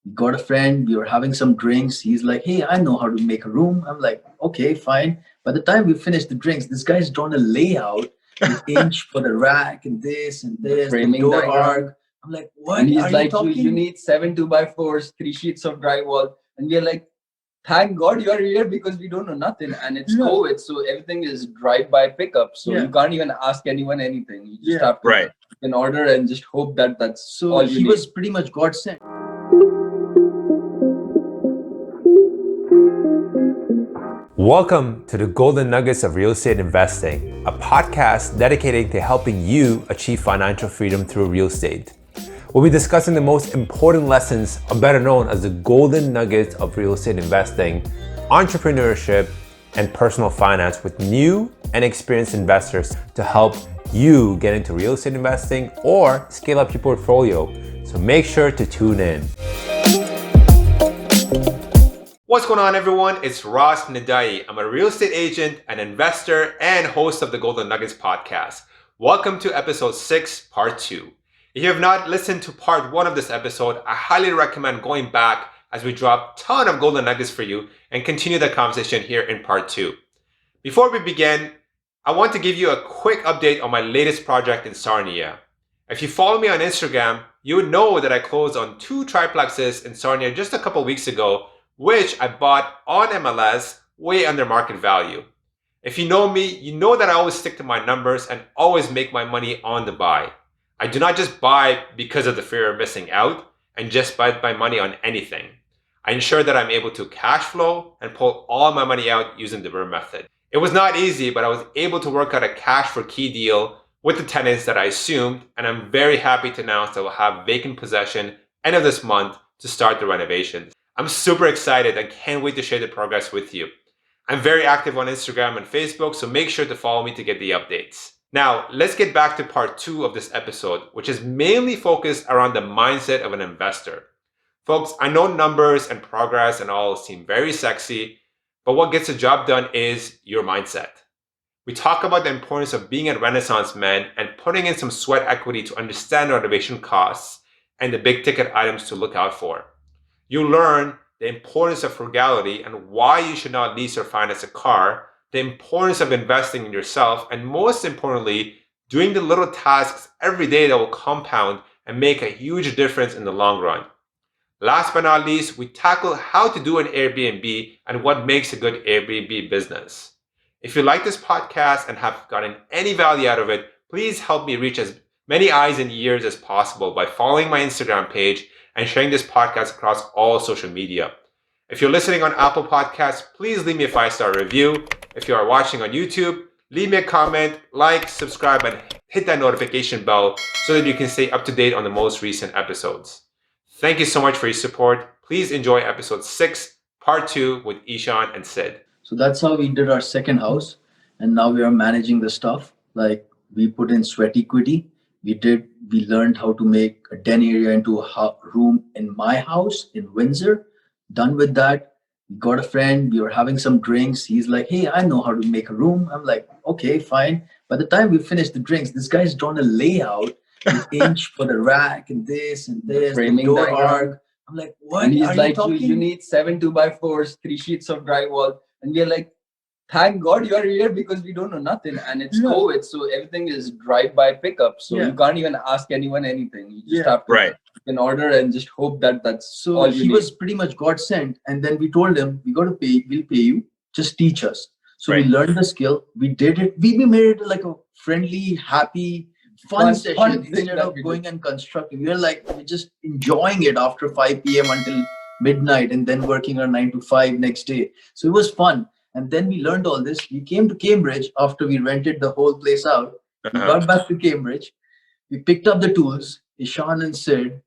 We got a friend, we were having some drinks. He's like, hey, I know how to make a room. I'm like, okay, fine. By the time we finished the drinks, this guy's drawn a layout with inch for the rack and this, the door arc. I'm like, what And he's are you like, talking? you need 7 2x4s, 3 sheets of drywall. And we're like, thank God you're here because we don't know nothing. And it's COVID, so everything is drive-by pickup. So you can't even ask anyone anything. You just have to Right. take an order and just hope that that's So all you he need. was pretty much God sent. Welcome to the Golden Nuggets of Real Estate Investing, a podcast dedicated to helping you achieve financial freedom through real estate. We'll be discussing the most important lessons, better known as the Golden Nuggets of Real Estate Investing, entrepreneurship, and personal finance with new and experienced investors to help you get into real estate investing or scale up your portfolio. So make sure to tune in. What's going on, everyone? It's Ross Nadai. I'm a real estate agent, an investor, and host of the Golden Nuggets podcast. Welcome to episode 6, part 2. If you have not listened to part 1 of this episode, I highly recommend going back as we drop a ton of golden nuggets for you and continue the conversation here in part 2. Before we begin, I want to give you a quick update on my latest project in Sarnia. If you follow me on Instagram, you would know that I closed on 2 triplexes in Sarnia just a couple weeks ago, which I bought on MLS way under market value. If you know me, you know that I always stick to my numbers and always make my money on the buy. I do not just buy because of the fear of missing out and just buy my money on anything. I ensure that I'm able to cash flow and pull all my money out using the BRRRR method. It was not easy, but I was able to work out a cash for key deal with the tenants that I assumed, and I'm very happy to announce that we'll have vacant possession end of this month to start the renovations. I'm super excited and can't wait to share the progress with you. I'm very active on Instagram and Facebook, so make sure to follow me to get the updates. Now, let's get back to part 2 of this episode, which is mainly focused around the mindset of an investor. Folks, I know numbers and progress and all seem very sexy, but what gets the job done is your mindset. We talk about the importance of being a Renaissance man and putting in some sweat equity to understand renovation costs and the big ticket items to look out for. You learn the importance of frugality and why you should not lease or finance a car, the importance of investing in yourself, and most importantly, doing the little tasks every day that will compound and make a huge difference in the long run. Last but not least, we tackle how to do an Airbnb and what makes a good Airbnb business. If you like this podcast and have gotten any value out of it, please help me reach as many eyes and ears as possible by following my Instagram page and sharing this podcast across all social media. If you're listening on Apple Podcasts, please leave me a 5-star review. If you are watching on YouTube, leave me a comment, like, subscribe, and hit that notification bell so that you can stay up to date on the most recent episodes. Thank you so much for your support. Please enjoy episode 6, part 2 with Ishan and Sid. So that's how we did our second house. And now we are managing the stuff. Like we put in sweat equity. We learned how to make a den area into a room in my house in Windsor. Done with that. We got a friend, we were having some drinks. He's like, hey, I know how to make a room. I'm like, okay, fine. By the time we finished the drinks, this guy's drawn a layout with inch for the rack and this, Framing the door diagram. arc. I'm like, what And he's are like, you talking? you need 7 2x4s, 3 sheets of drywall. And we're like, thank God you're here because we don't know nothing. And it's COVID, so everything is drive-by pickup. So you can't even ask anyone anything. You just have to take an order and just hope that that's all you he need. was pretty much God sent. And then we told him, we got to pay, we'll pay you, just teach us. So we learned the skill, we did it. We made it like a friendly, happy, fun session instead of going and constructing. We're just enjoying it after 5 p.m. until midnight and then working our 9 to 5 next day. So it was fun. And then we learned all this. We came to Cambridge after we rented the whole place out. We got back to Cambridge. We picked up the tools. Ishan and Sid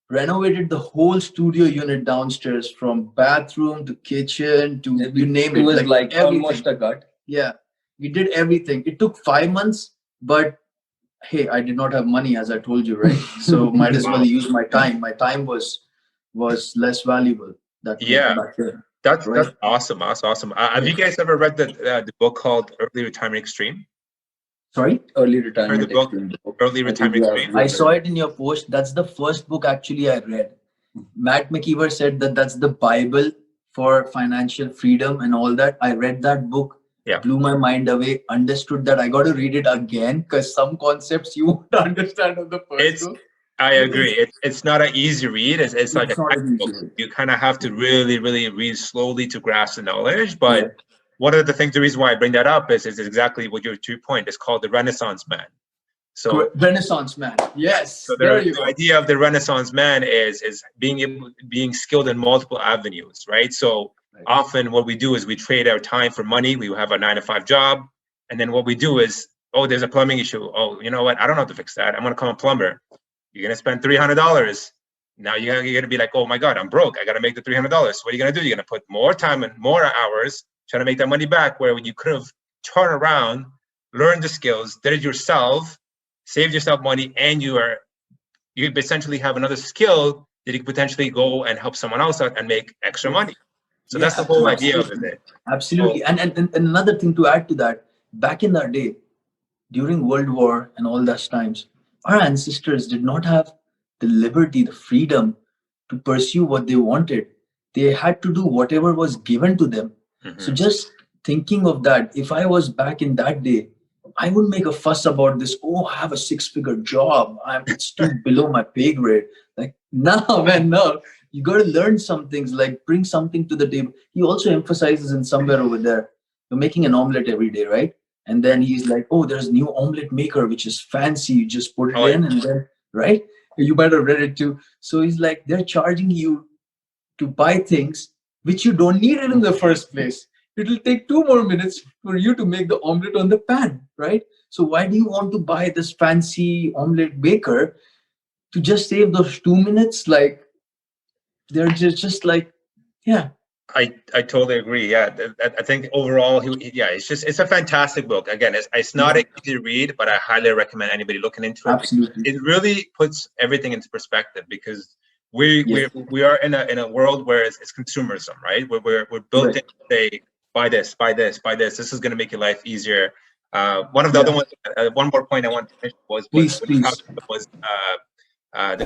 renovated the whole studio unit downstairs from bathroom to kitchen to you name it. It was like everything. almost a gut. Yeah, we did everything. It took 5 months, but hey, I did not have money, as I told you, right? So might as well use my time. My time was less valuable. Back then. That's awesome. That's awesome. Have you guys ever read the book called Early Retirement Extreme? Sorry? Early retirement. Early Retirement Extreme. I saw it in your post. That's the first book actually I read. Matt McKeever said that that's the Bible for financial freedom and all that. I read that book, blew my mind away, understood that I got to read it again because some concepts you won't understand on the first go. I agree. It's not an easy read. It's like a textbook. You kind of have to really, really read slowly to grasp the knowledge. But one of the things, the reason why I bring that up is exactly what your point. It's called the Renaissance Man. So Renaissance Man, yes. So the idea of the Renaissance Man is being skilled in multiple avenues, right? So often what we do is we trade our time for money. We have a 9-to-5 job, and then what we do is, oh, there's a plumbing issue. Oh, you know what? I don't know how to fix that. I'm gonna call a plumber. You're gonna spend $300. Now you're gonna be like, oh my God, I'm broke. I gotta make the $300. So what are you gonna do? You're gonna put more time and more hours trying to make that money back, where you could have turned around, learned the skills, did it yourself, saved yourself money, and you essentially have another skill that you could potentially go and help someone else out and make extra money. So that's the whole idea of it. Absolutely. And another thing to add to that, back in that day, during World War and all those times, our ancestors did not have the liberty, the freedom to pursue what they wanted. They had to do whatever was given to them. So just thinking of that, if I was back in that day, I wouldn't make a fuss about this. Oh, I have a 6-figure job. It's too below my pay grade. Like, no, man, no. You got to learn some things, like bring something to the table. He also emphasizes in somewhere over there, you're making an omelet every day, right? And then he's like, oh, there's new omelet maker, which is fancy. You just put it in and then, right? You might have read it too. So he's like, they're charging you to buy things which you don't need it in the first place. It'll take 2 more minutes for you to make the omelet on the pan, right? So why do you want to buy this fancy omelet maker to just save those 2 minutes? Like, they're just like, yeah. I totally agree. Yeah, I think overall, it's a fantastic book. Again, it's not an easy read, but I highly recommend anybody looking into it. Absolutely. It really puts everything into perspective, because we are in a world where it's consumerism, right? We're built in to say, buy this. This is going to make your life easier. One of the other ones, one more point I want to mention was the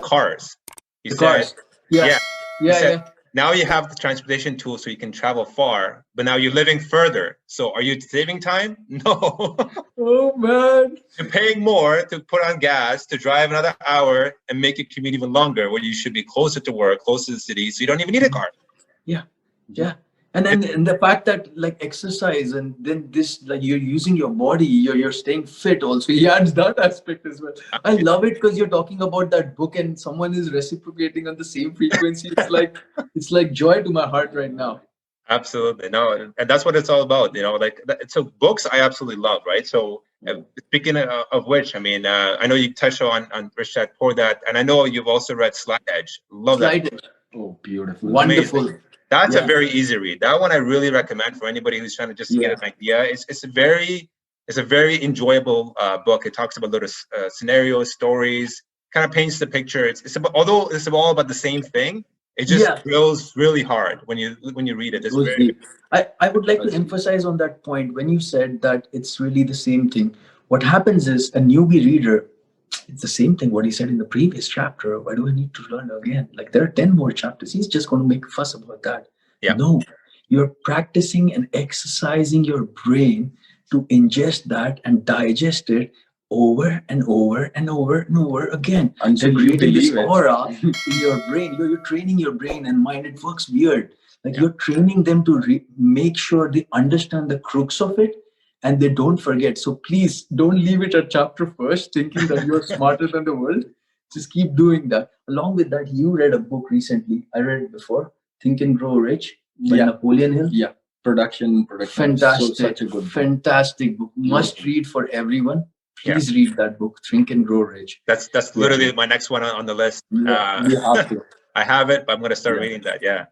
cars. He said, now you have the transportation tool so you can travel far, but now you're living further. So are you saving time? No. Oh man. You're paying more to put on gas, to drive another hour and make your commute even longer, where you should be closer to work, closer to the city, so you don't even need a car. Yeah. And then the fact that like exercise and then this, like you're using your body, you're staying fit also. He adds that aspect as well. I love it because you're talking about that book and someone is reciprocating on the same frequency. It's like joy to my heart right now. Absolutely. No, and that's what it's all about, so books I absolutely love, right? So speaking of which, I mean, I know you touched on Rich Dad Poor Dad, and I know you've also read Slide Edge. Love that. Oh, beautiful. Wonderful. Amazing. That's a very easy read. That one I really recommend for anybody who's trying to just get an idea. It's a very enjoyable book. It talks about little scenarios, stories, kind of paints the picture. It's about, although it's all about the same thing, it just drills really hard when you read it. I would like to emphasize on that point when you said that it's really the same thing. What happens is a newbie reader, it's the same thing what he said in the previous chapter. Why do I need to learn again? Like there are 10 more chapters. He's just going to make a fuss about that. No, you're practicing and exercising your brain to ingest that and digest it over and over and over and over again. Until you creating believe this aura in your brain. You're training your brain and mind. It works weird. Like you're training them to make sure they understand the crux of it and they don't forget. So please don't leave it at chapter first thinking that you're smarter than the world. Just keep doing that. Along with that, you read a book recently. I read it before, Think and Grow Rich by Napoleon Hill. Yeah. Production. Fantastic. Such a good fantastic book. Must read for everyone. Please read that book, Think and Grow Rich. That's literally my next one on the list. You have to. I have it, but I'm going to start reading that. Yeah.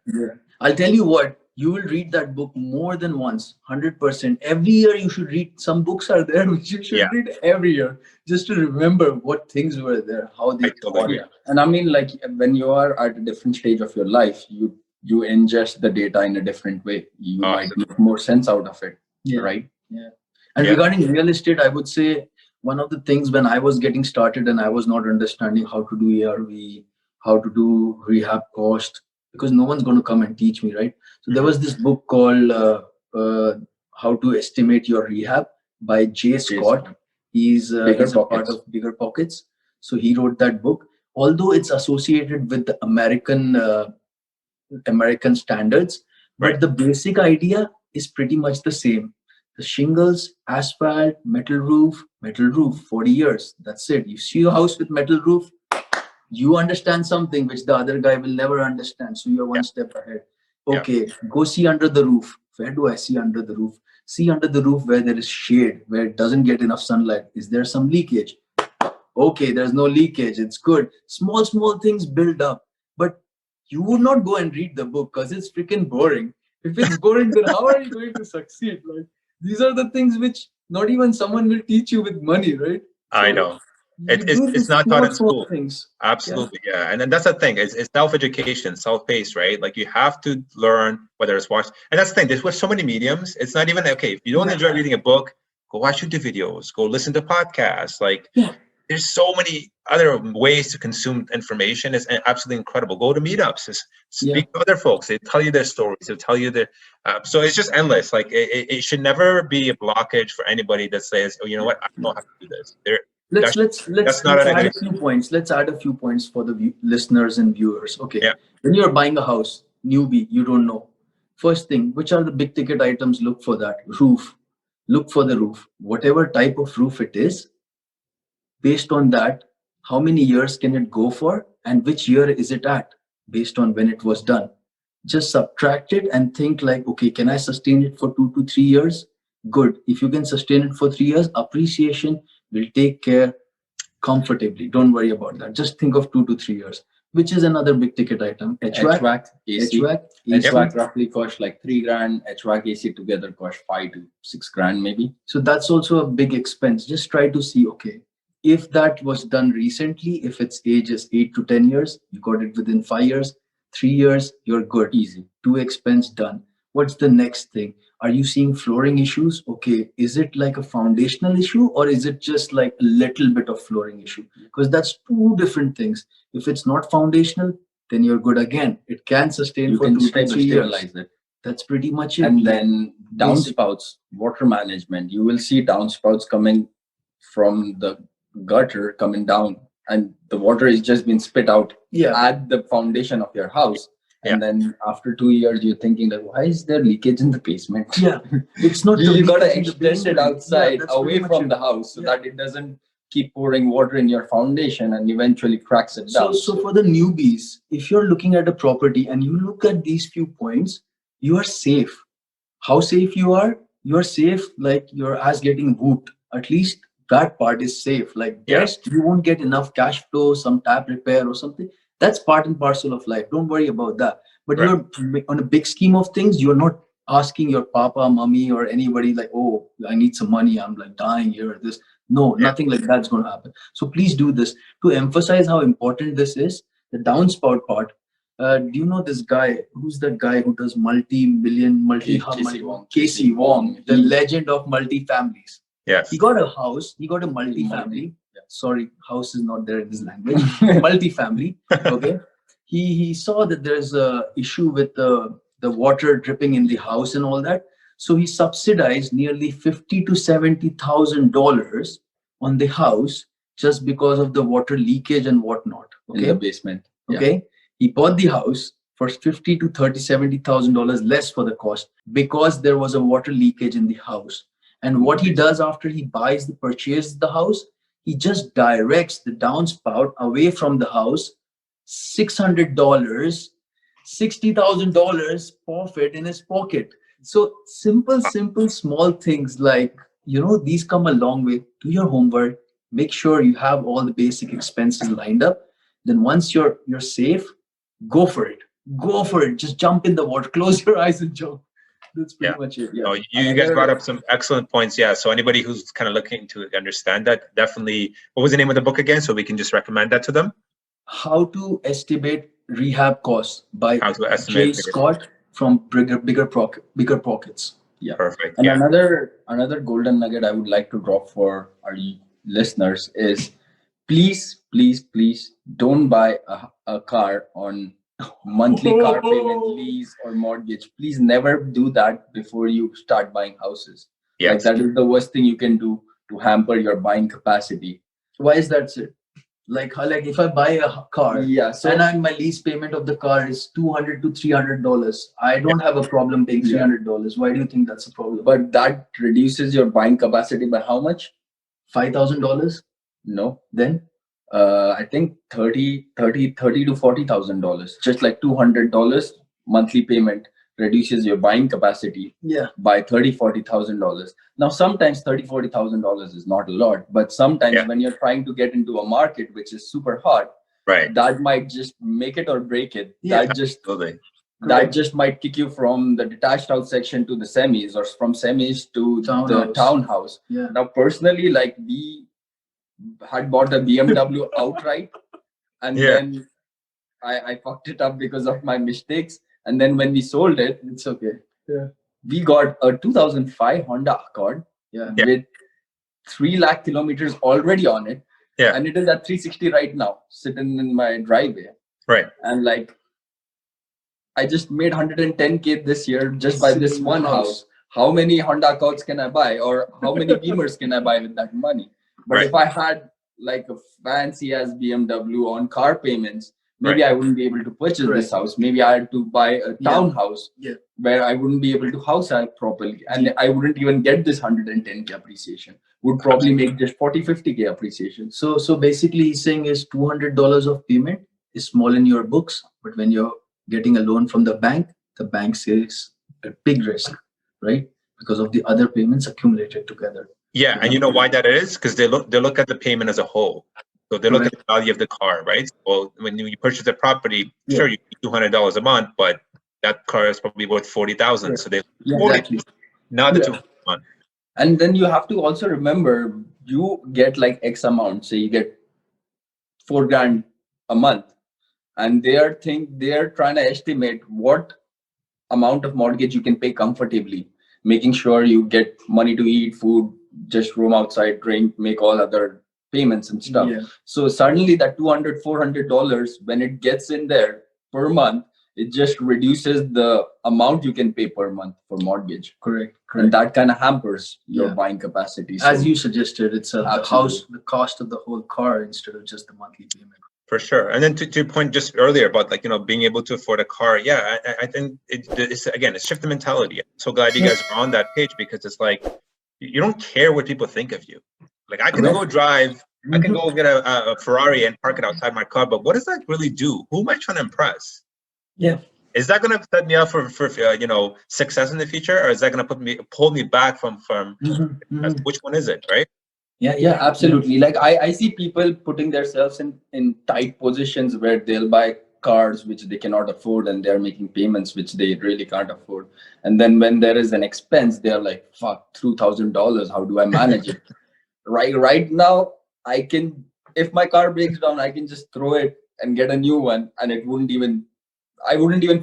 I'll tell you what, you will read that book more than once, 100%. Every year you should read. Some books are there which you should read every year just to remember what things were there, how they taught you. And I mean, like when you are at a different stage of your life, you ingest the data in a different way. You might make more sense out of it, right? Yeah. And regarding real estate, I would say one of the things when I was getting started and I was not understanding how to do ARV, how to do rehab cost, because no one's going to come and teach me, right? So there was this book called How to Estimate Your Rehab by Jay Scott. He's a part of Bigger Pockets. So he wrote that book. Although it's associated with the American standards, but the basic idea is pretty much the same. The shingles, asphalt, metal roof, 40 years. That's it. You see a house with metal roof, you understand something which the other guy will never understand. So you're one step ahead. Okay, go see under the roof. Where do I see under the roof? See under the roof where there is shade, where it doesn't get enough sunlight. Is there some leakage? Okay, there's no leakage. It's good. Small things build up. But you would not go and read the book because it's freaking boring. If it's boring, then how are you going to succeed? Like, these are the things which not even someone will teach you with money, right? So I know. It's not taught in school. Things. Absolutely, yeah. And then that's the thing. It's self-education, self-paced, right? Like you have to learn whether it's watched. And that's the thing. There's so many mediums. It's not even okay. If you don't enjoy reading a book, go watch YouTube videos. Go listen to podcasts. Like there's so many other ways to consume information. It's absolutely incredible. Go to meetups. Just speak to other folks. They tell you their stories. They'll tell you their. So it's just endless. Like it should never be a blockage for anybody that says, "Oh, you know what? I don't know how to do this." Let's add a few points. Let's add a few points for the listeners and viewers. Okay. Yeah. When you're buying a house, newbie, you don't know. First thing, which are the big ticket items? Look for that. Roof. Look for the roof. Whatever type of roof it is, based on that, how many years can it go for and which year is it at based on when it was done. Just subtract it and think like, okay, can I sustain it for 2 to 3 years? Good. If you can sustain it for 3 years, appreciation will take care comfortably. Don't worry about that. Just think of 2 to 3 years, which is another big ticket item. HVAC, AC. HVAC roughly cost like 3 grand. HVAC, AC together cost 5 to 6 grand maybe. So that's also a big expense. Just try to see, okay, if that was done recently, if its age is 8 to 10 years, you got it within 5 years, 3 years, you're good. Easy. 2 expense done. What's the next thing? Are you seeing flooring issues? Okay, is it like a foundational issue or is it just like a little bit of flooring issue? Because that's 2 different things. If it's not foundational, then you're good again. It can sustain for 2 to 3 years. That's pretty much it. And then downspouts, water management. You will see downspouts coming from the gutter coming down, and the water is just been spit out at the foundation of your house. And then after 2 years, you're thinking that why is there leakage in the basement? Yeah, it's not. You gotta extend it outside, away from the house, so that it doesn't keep pouring water in your foundation and eventually cracks it down. So for the newbies, if you're looking at a property and you look at these few points, you are safe. How safe you are? You are safe like your ass getting whooped. At least that part is safe. Like yes, you won't get enough cash flow, some tap repair or something. That's part and parcel of life. Don't worry about that. But you're on a big scheme of things, you're not asking your papa, mommy, or anybody like, oh, I need some money. I'm like dying here. This. No, nothing like that's going to happen. So please do this. To emphasize how important this is, the downspout part. Do you know this guy? Who's that guy who does multi-million, Casey Wong, the legend of multi-families. Yes. He got a house. He got a multi-family. Sorry, house is not there in this language. Multi-family. Okay. He saw that there's a issue with the water dripping in the house and all that. So he subsidized nearly $50,000 to $70,000 on the house just because of the water leakage and whatnot. Okay. In the basement. Okay. He bought the house for $50,000 to $70,000 less for the cost because there was a water leakage in the house. And what he does after he purchases the house, he just directs the downspout away from the house, $600, $60,000 profit in his pocket. So simple, small things like, these come a long way. Do your homework, make sure you have all the basic expenses lined up. Then once you're safe, go for it. Just jump in the water, close your eyes and jump. That's pretty much it. Yeah. Oh, you guys brought up some excellent points. Yeah. So anybody who's kind of looking to understand that, definitely. What was the name of the book again? So we can just recommend that to them. How to Estimate Rehab Costs by Jay Scott from Bigger Pockets. Yeah. Perfect. And another golden nugget I would like to drop for our listeners is please don't buy a car on monthly car payment, lease, or mortgage. Please never do that before you start buying houses. Yes. Like that is the worst thing you can do to hamper your buying capacity. Why is that, sir? Like if I buy a car, and my lease payment of the car is $200 to $300, I don't have a problem paying $300. Why do you think that's a problem? But that reduces your buying capacity by how much? $5,000? No. Then I think $30 to $40,000. Just like $200 monthly payment reduces your buying capacity by $40,000. Now, sometimes $40,000 is not a lot, but sometimes when you're trying to get into a market which is super hot, that might just make it or break it. That just might kick you from the detached house section to the semis, or from semis to the townhouse. Now, personally, like we had bought a BMW outright, and then I fucked it up because of my mistakes. And then when we sold it, it's okay. We got a 2005 Honda Accord with 3 lakh kilometers already on it. And it is at 360 right now, sitting in my driveway. And like, I just made 110K this year just by this one house. How many Honda Accords can I buy, or how many Beamers can I buy with that money? But if I had like a fancy as BMW on car payments, maybe I wouldn't be able to purchase this house. Maybe I had to buy a townhouse where I wouldn't be able to house it properly. And I wouldn't even get this 110K appreciation. Would probably make just 40-50K appreciation. So basically he's saying is $200 of payment is small in your books, but when you're getting a loan from the bank says a big risk, right? Because of the other payments accumulated together. Yeah, and you know why that is? Because they look at the payment as a whole. So they look at the value of the car, right? Well, when you purchase a property, sure, you pay $200 a month, but that car is probably worth $40,000. So they not the 200 a month. And then you have to also remember, you get like X amount, so you get $4,000 a month, and they are trying to estimate what amount of mortgage you can pay comfortably, making sure you get money to eat, food, just roam outside, drink, make all other payments and stuff. So suddenly that $200-$400, when it gets in there per month, it just reduces the amount you can pay per month for mortgage. Correct. And that kind of hampers your buying capacity. So, as you suggested, it's the cost of the whole car instead of just the monthly payment. For sure. And then to your point just earlier about, like, you know, being able to afford a car. Yeah, I think it's again, it's shift the mentality. I'm so glad you guys are on that page, because it's like, you don't care what people think of you. Like, I can go drive, I can go get a Ferrari and park it outside my car, but what does that really do? Who am I trying to impress? Is that going to set me up for you know, success in the future, or is that going to pull me back from which one is it, right? Yeah, absolutely. Like I see people putting themselves in tight positions where they'll buy cars which they cannot afford, and they're making payments which they really can't afford. And then when there is an expense, they're like, fuck, $2,000, how do I manage it? Right now, I can, if my car breaks down, I can just throw it and get a new one, and I wouldn't even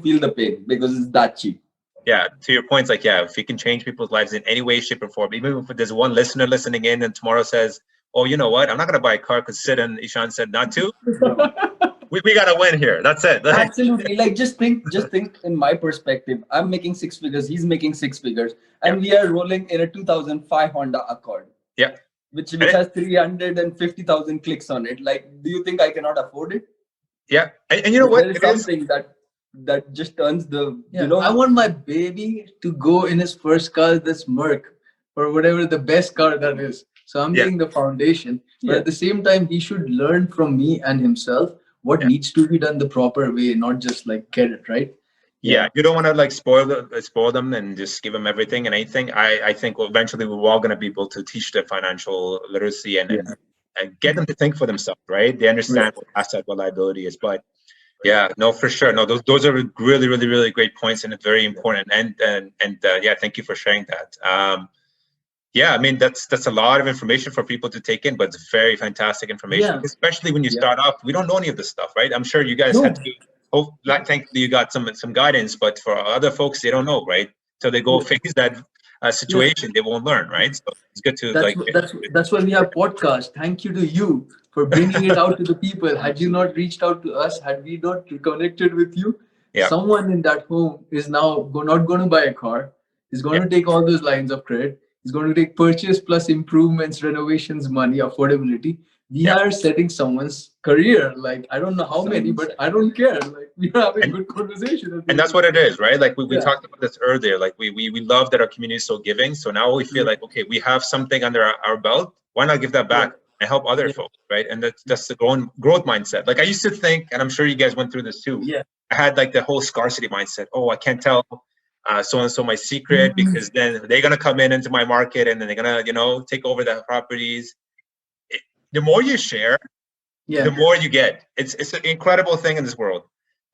feel the pain because it's that cheap. Yeah, to your points, like, yeah, if you can change people's lives in any way, shape, or form, even if there's one listener listening in and tomorrow says, oh, you know what, I'm not going to buy a car because Sid and Ishan said not to. we got to win here. That's it. Absolutely. Like, just think in my perspective, I'm making 6 figures, he's making 6 figures, and we are rolling in a 2005 Honda Accord. Yeah. Which has 350,000 clicks on it. Like, do you think I cannot afford it? Yeah. And you know what? There is something that just turns the, you know. I want my baby to go in his first car, this Merc, or whatever the best car that is. So I'm laying the foundation. But at the same time, he should learn from me and himself what needs to be done the proper way, not just like get it, right? Yeah, you don't want to like spoil them and just give them everything and anything. I think eventually we're all going to be able to teach them financial literacy and get them to think for themselves, right? They understand what asset, what liability is. But yeah, no, for sure. No, those are really, really, really great points, and it's very important. And yeah, thank you for sharing that. Yeah, I mean, that's a lot of information for people to take in, but it's very fantastic information, especially when you start off. We don't know any of this stuff, right? I'm sure you guys had to. Thankfully, you got some guidance, but for other folks, they don't know, right? So they go phase that situation, they won't learn, right? So it's good to That's like. wh- that's that's why we have podcast. Thank you to you for bringing it out to the people. Had you not reached out to us, had we not connected with you, Yeah. someone in that home is now not going to buy a car. He's going to take all those lines of credit. He's going to take purchase plus improvements, renovations, money, affordability. We are setting someone's career. Like I don't know how many, but I don't care. Like we are having good conversation. at the And that's end what of it is, right? Like we Yeah. talked about this earlier. Like we love that our community is so giving. So now we feel like, okay, we have something under our belt. Why not give that back and help other folks, right? And that's the growth mindset. Like I used to think, and I'm sure you guys went through this too. Yeah. I had like the whole scarcity mindset. Oh, I can't tell so and so my secret because then they're gonna come into my market and then they're gonna take over the properties. The more you share, the more you get. It's an incredible thing in this world,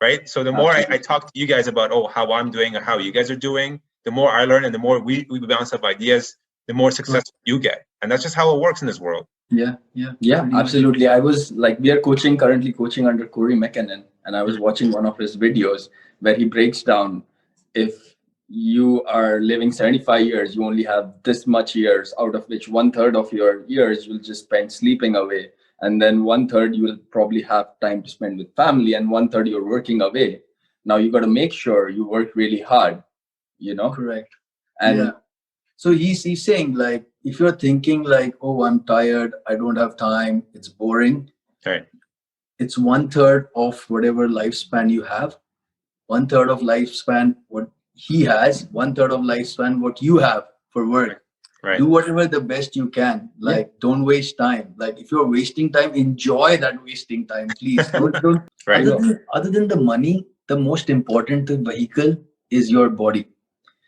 right? So the more I talk to you guys about how I'm doing or how you guys are doing, the more I learn and the more we bounce off ideas, the more success you get. And that's just how it works in this world. Yeah, Absolutely. I was like, we are currently coaching under Corey McKinnon, and I was watching one of his videos where he breaks down, if you are living 75 years, you only have this much years, out of which 1/3 of your years you'll just spend sleeping away. And then 1/3 you will probably have time to spend with family, and 1/3 you're working away. Now you got to make sure you work really hard, correct. And So he's saying like if you're thinking like, oh, I'm tired, I don't have time, it's boring. Right. It's 1/3 of whatever lifespan you have, 1/3 of lifespan what he has, 1/3 of lifespan what you have for work. Right. Do whatever the best you can. Like don't waste time. Like if you're wasting time, enjoy that wasting time, please. Don't Right. other than the money, the most important vehicle is your body.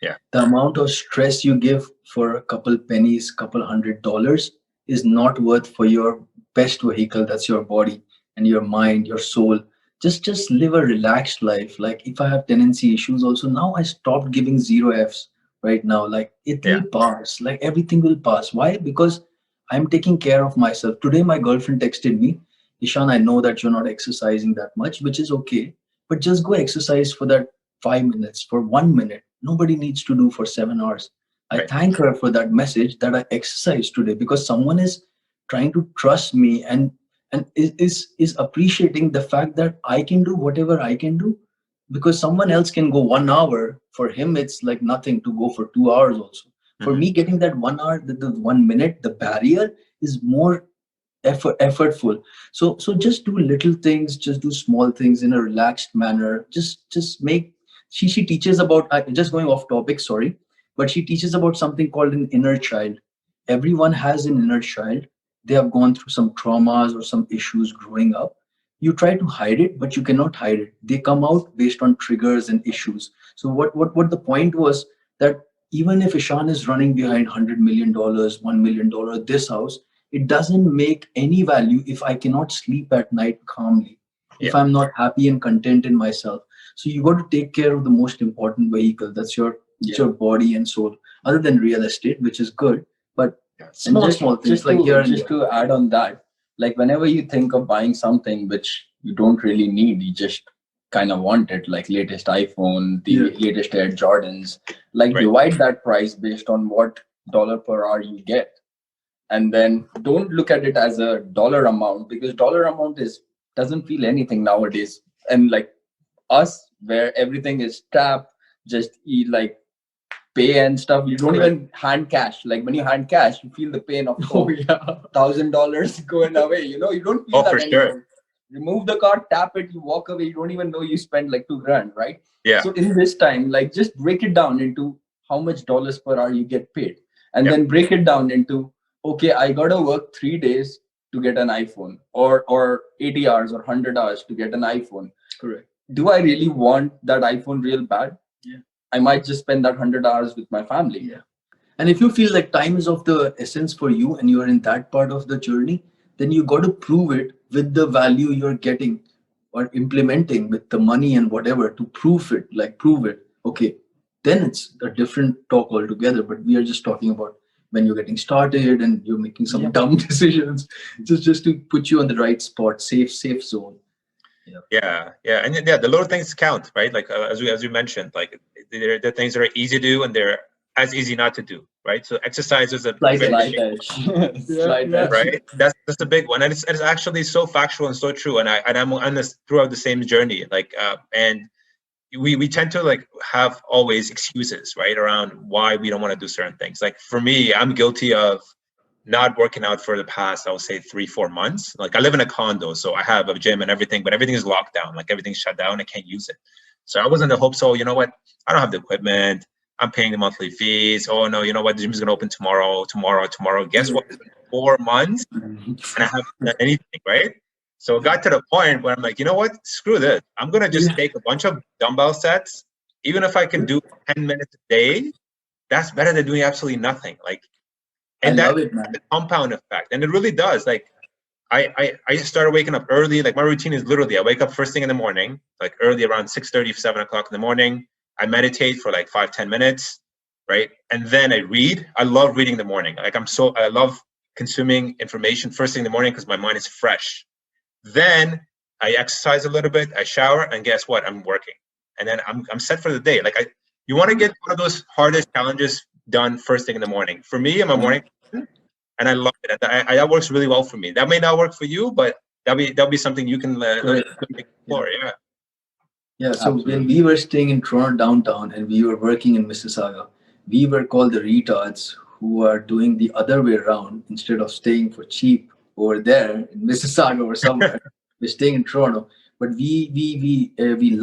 Yeah. The amount of stress you give for a couple pennies, couple $100 is not worth for your best vehicle. That's your body and your mind, your soul. Just live a relaxed life. Like if I have tenancy issues also, now I stopped giving 0 Fs right now. Like it will pass. Like everything will pass. Why? Because I'm taking care of myself. Today my girlfriend texted me, Ishan, I know that you're not exercising that much, which is okay, but just go exercise for that 5 minutes, for 1 minute. Nobody needs to do for 7 hours. I thank her for that message that I exercised today because someone is trying to trust me and is appreciating the fact that I can do whatever I can do, because someone else can go 1 hour. For him, it's like nothing to go for 2 hours also. For me, getting that 1 hour, the 1 minute, the barrier is more effortful. So just do little things, just do small things in a relaxed manner. Just make she teaches about just going off topic, sorry, but she teaches about something called an inner child. Everyone has an inner child. They have gone through some traumas or some issues growing up. You try to hide it, but you cannot hide it. They come out based on triggers and issues. So what the point was, that even if Ishan is running behind $100 million, $1 million, this house, it doesn't make any value if I cannot sleep at night calmly, if I'm not happy and content in myself. So you got to take care of the most important vehicle. That's your body and soul. Other than real estate, which is good, but small things like just to add on that, like whenever you think of buying something which you don't really need, you just kind of want it, like latest iPhone, the latest Air Jordans, like divide that price based on what dollar per hour you get. And then don't look at it as a dollar amount, because dollar amount doesn't feel anything nowadays. And like us, where everything is tap, just eat, like pay and stuff, you don't even hand cash. Like when you hand cash, you feel the pain of $1,000 going away. You don't feel that for anymore. sure. Remove the card, tap it, you walk away. You don't even know you spent like $2,000, right? Yeah. So in this time, like just break it down into how much dollars per hour you get paid, and then break it down into, okay, I gotta work 3 days to get an iPhone, or 80 hours or 100 hours to get an iPhone. Correct. Do I really want that iPhone real bad? Yeah. I might just spend that 100 hours with my family. Yeah. And if you feel like time is of the essence for you and you are in that part of the journey, then you got to prove it with the value you're getting or implementing with the money and whatever to prove it, Okay, then it's a different talk altogether. But we are just talking about when you're getting started and you're making some dumb decisions, just to put you on the right spot, safe zone. Yeah, and the little things count, right? Like as we mentioned, like there are things that are easy to do, and there are as easy not to do, right? So exercise is a Slight very Slight big, edge. Slight edge. right? That's a big one, and it's actually so factual and so true. And I'm on this throughout the same journey, like and we tend to like have always excuses, right, around why we don't want to do certain things. Like for me, I'm guilty of not working out for the past, I would say 3-4 months. Like I live in a condo, so I have a gym and everything, but everything is locked down. Like everything's shut down. I can't use it. So I was in the hope, so you know what? I don't have the equipment. I'm paying the monthly fees. Oh no, you know what? The gym is gonna open tomorrow. Guess what? It's been 4 months and I haven't done anything, right? So it got to the point where I'm like, you know what? Screw this. I'm gonna just take a bunch of dumbbell sets. Even if I can do 10 minutes a day, that's better than doing absolutely nothing. Like, and I love that's it, man. the compound effect. And it really does. Like I started waking up early. Like my routine is literally I wake up first thing in the morning, like early around 6:30, 7 o'clock in the morning. I meditate for like 5-10 minutes, right? And then I read. I love reading in the morning. Like I love consuming information first thing in the morning because my mind is fresh. Then I exercise a little bit, I shower, and guess what? I'm working. And then I'm set for the day. Like you want to get one of those hardest challenges done first thing in the morning. For me, I'm a morning person, and I love it. That works really well for me. That may not work for you, but that'll be something you can explore. Yeah. Yeah, so Absolutely. when we were staying in Toronto downtown and we were working in Mississauga, we were called the retards who are doing the other way around. Instead of staying for cheap over there in Mississauga or somewhere, we're staying in Toronto. But we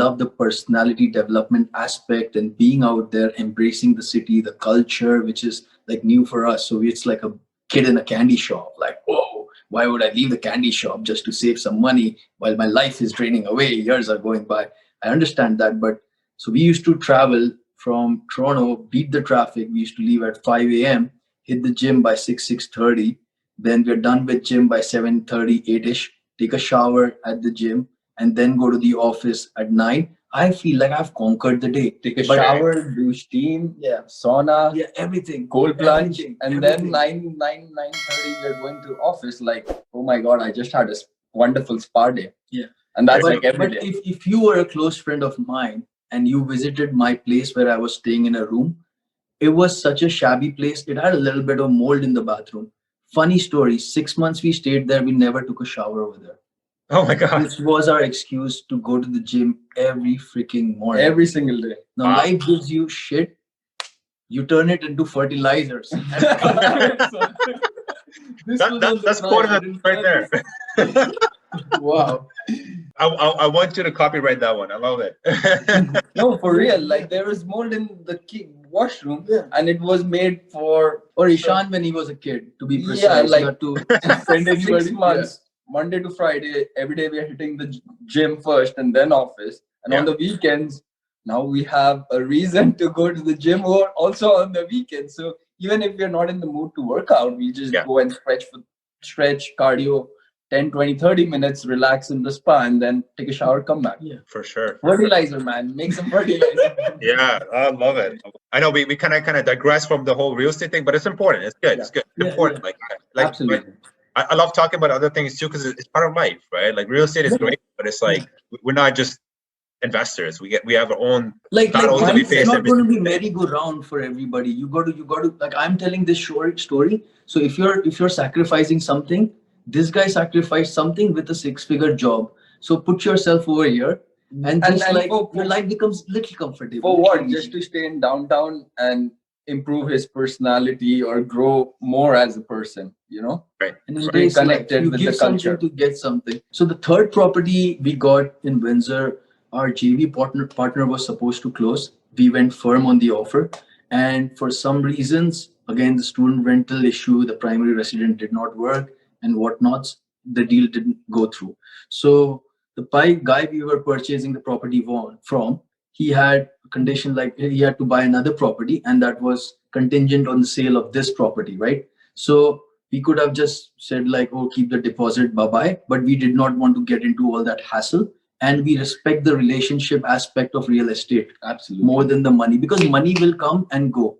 love the personality development aspect and being out there, embracing the city, the culture, which is like new for us. So it's like a kid in a candy shop. Like, whoa, why would I leave the candy shop just to save some money while my life is draining away? Years are going by. I understand that, but so we used to travel from Toronto, beat the traffic. We used to leave at 5 a.m., hit the gym by 6:30. Then we're done with gym by 7:30, 8ish. Take a shower at the gym, and then go to the office at 9. I feel like I've conquered the day. Take a shower, do steam, sauna, Everything. cold plunge, Everything, and everything. then 9:30 you're going to office. Like, oh my god, I just had a wonderful spa day. Yeah. And that's But, like every but day. if you were a close friend of mine and you visited my place where I was staying in a room, it was such a shabby place. It had a little bit of mold in the bathroom. Funny story, 6 months we stayed there, we never took a shower over there. Oh my God. This was our excuse to go to the gym every freaking morning. Every single day. Now, Wow. life gives you shit, you turn it into fertilizers. That's part of it right there. Wow. I want you to copyright that one. I love it. No, for real. Like there was mold in the washroom, and it was made for Or Ishan when he was a kid, to be precise. Yeah, like you had to send anybody. 6 months, Monday to Friday. Every day we are hitting the gym first and then office. And on the weekends, now we have a reason to go to the gym or also on the weekends. So even if we're not in the mood to work out, we just go and stretch cardio 10, 20, 30 minutes, relax in the spa, and then take a shower, come back. Yeah, for sure. Fertilizer, man. Make some fertilizer. Yeah, I love it. I know we kind of digress from the whole real estate thing, but it's important. It's good. It's good. It's important. Like Absolutely. I love talking about other things too because it's part of life, right? Like real estate is great, but it's like we're not just investors. We have our own battles that we face. It's not going to be merry-go-round for everybody. You got to like I'm telling this short story. So if you're sacrificing something, this guy sacrificed something with a 6-figure job. So put yourself over here, and your life becomes little comfortable. For what? Just to stay in downtown and improve his personality or grow more as a person, you know? Right. And stay connected with give the culture. something to get something. So the third property we got in Windsor, our JV partner was supposed to close. We went firm on the offer, and for some reasons, again the student rental issue, the primary resident did not work, and whatnots, the deal didn't go through. So the guy we were purchasing the property from, he had a condition like he had to buy another property, and that was contingent on the sale of this property, right? So we could have just said like, oh, keep the deposit, bye-bye, but we did not want to get into all that hassle. And we respect the relationship aspect of real estate. Absolutely. More than the money, because money will come and go,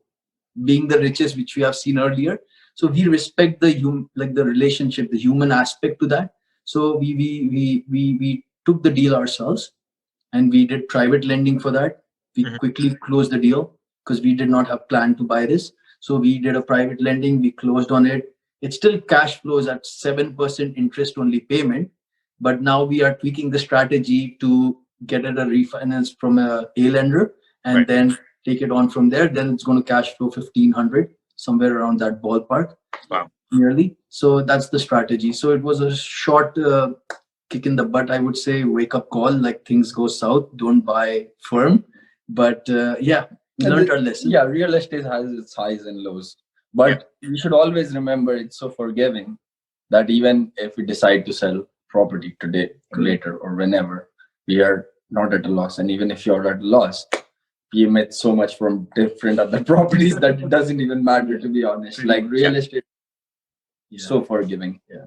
being the riches which we have seen earlier. So we respect the the relationship, the human aspect to that. So we took the deal ourselves, and we did private lending for that. We quickly closed the deal. because we did not have planned to buy this. So we did a private lending, we closed on it. It still cash flows at 7% interest only payment, but now we are tweaking the strategy to get it a refinance from a lender and then take it on from there. Then it's going to cash flow 1,500, somewhere around that ballpark. Wow. Nearly. So that's the strategy. So it was a short kick in the butt, I would say, wake up call, like things go south, don't buy firm. But yeah, we learned our lesson. Yeah, real estate has its highs and lows. But you should always remember it's so forgiving that even if we decide to sell property today or later or whenever, we are not at a loss. And even if you're at a loss, we made so much from different other properties that it doesn't even matter, to be honest. Like real estate, so forgiving. Yeah,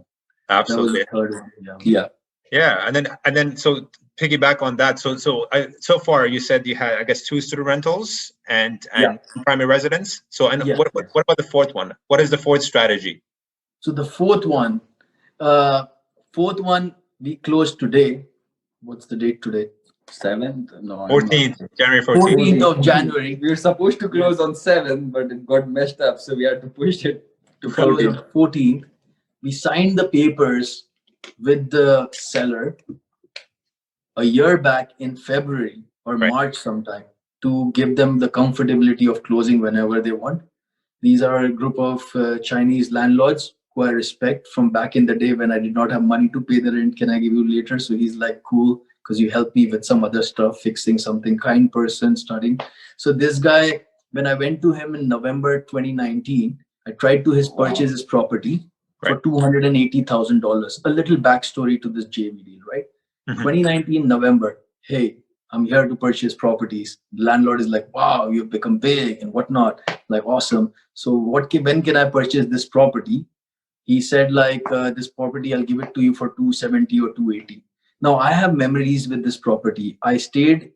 Absolutely. that was the third one. Yeah, and then so piggyback on that. So far you said you had, I guess, 2 student rentals and primary residence. So what about the fourth one? What is the fourth strategy? So the fourth one we closed today. What's the date today? 7th? No, 14th, January 14th. 14th of January. We were supposed to close on 7th, but it got messed up, so we had to push it to Close 14th. on 14th. We signed the papers with the seller a year back in February or March sometime to give them the comfortability of closing whenever they want. These are a group of Chinese landlords who I respect from back in the day when I did not have money to pay the rent. Can I give you later? So he's like, cool, because you helped me with some other stuff, fixing something, kind person, studying. So this guy, when I went to him in November 2019, I tried to purchase his property for $280,000. A little backstory to this JV deal, right? 2019 November, hey, I'm here to purchase properties. The landlord is like, wow, you've become big and whatnot. Like, awesome. So when can I purchase this property? He said, like, this property, I'll give it to you for 270 or 280. Now, I have memories with this property. I stayed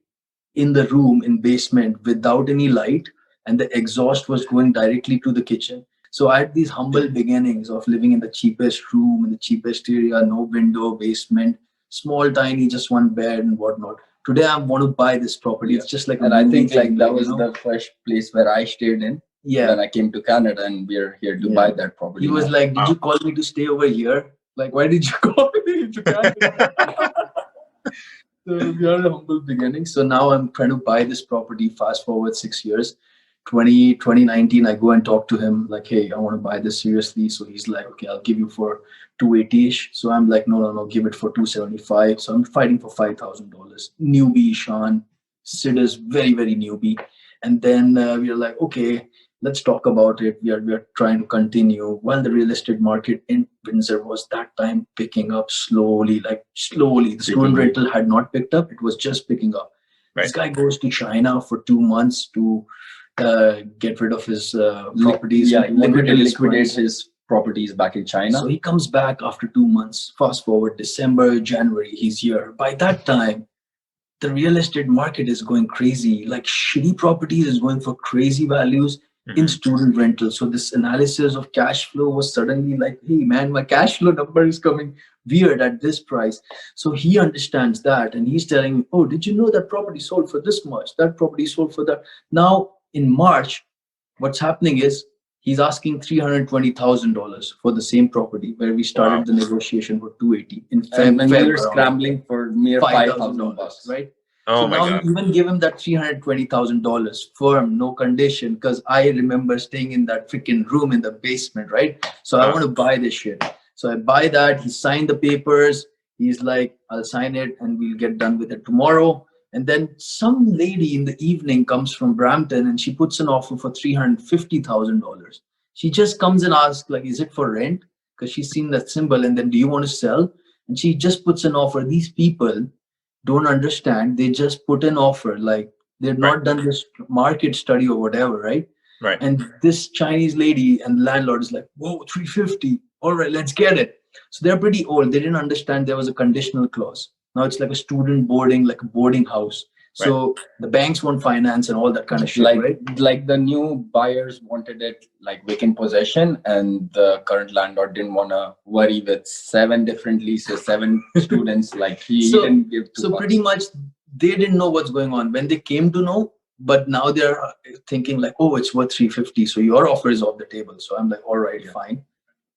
in the room in basement without any light, and the exhaust was going directly to the kitchen. So I had these humble beginnings of living in the cheapest room, in the cheapest area, no window, basement, small, tiny, just one bed and whatnot. Today, I want to buy this property. It's just like, and I think like that was the first place where I stayed in. Yeah. When I came to Canada, and we're here to buy that property. He was like, did you call me to stay over here? Like, why did you call me to Canada? So we are the humble beginning. So now I'm trying to buy this property. Fast forward 6 years. 2019, I go and talk to him like, hey, I want to buy this seriously. So he's like, okay, I'll give you for 280-ish. So I'm like, no, give it for 275. So I'm fighting for $5,000. Newbie, Sean. Sid is very, very newbie. And then we are like, okay, let's talk about it. We are trying to continue. Well, the real estate market in Windsor was that time picking up slowly. The student rental had not picked up. It was just picking up. This guy goes to China for 2 months to get rid of his properties. Yeah, he wanted to liquidate his properties back in China. So he comes back after 2 months. Fast forward December, January, he's here. By that time, the real estate market is going crazy. Like shitty properties is going for crazy values in student rental. So this analysis of cash flow was suddenly like, hey man, my cash flow number is coming weird at this price. So he understands that and he's telling me, oh, did you know that property sold for this much? That property sold for that. Now in March, what's happening is he's asking $320,000 for the same property where we started the negotiation for 280 in February. And we were scrambling for mere $5,000, right? Oh so my now God. even give him that $320,000 firm, no condition, because I remember staying in that freaking room in the basement, right? So I want to buy this shit. So I buy that. He signed the papers. He's like, I'll sign it and we'll get done with it tomorrow. And then some lady in the evening comes from Brampton and she puts an offer for $350,000. She just comes and asks, like, is it for rent? Because she's seen that symbol. And then, do you want to sell? And she just puts an offer. These people don't understand. They just put an offer. Like, they've not done this market study or whatever, right? Right. And this Chinese lady and the landlord is like, whoa, 350. All right, let's get it. So they're pretty old. They didn't understand there was a conditional clause. Now it's like a student boarding, like a boarding house. So the banks won't finance and all that kind of shit, right? Like the new buyers wanted it like vacant possession, and the current landlord didn't want to worry with 7 different leases, 7 students. Like he didn't give too much. Pretty much they didn't know what's going on. When they came to know, but now they're thinking like, oh, it's worth 350, so your offer is off the table. So I'm like, all right, fine,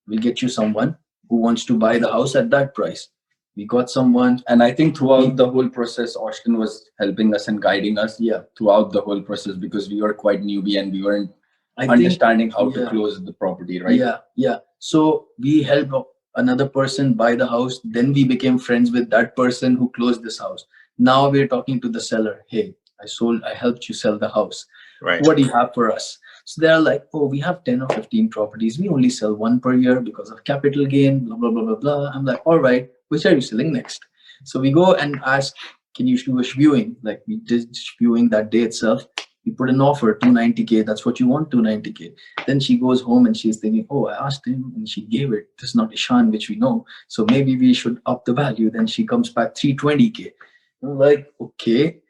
we'll get you someone who wants to buy the house at that price. We got someone. And I think throughout the whole process, Austin was helping us and guiding us. Yeah. Throughout the whole process, because we were quite newbie and we weren't I understanding how yeah. to close the property, right? Yeah. So we helped another person buy the house. Then we became friends with that person who closed this house. Now we're talking to the seller. Hey, I helped you sell the house. Right. What do you have for us? So they're like, oh, we have 10 or 15 properties. We only sell one per year because of capital gain, blah, blah, blah, blah, blah. I'm like, all right, which are you selling next? So we go and ask, can you do a viewing? Like we did viewing that day itself. We put an offer, 290K. That's what you want, 290K. Then she goes home and she's thinking, oh, I asked him and she gave it. This is not Ishan, which we know. So maybe we should up the value. Then she comes back 320K. I'm like, okay,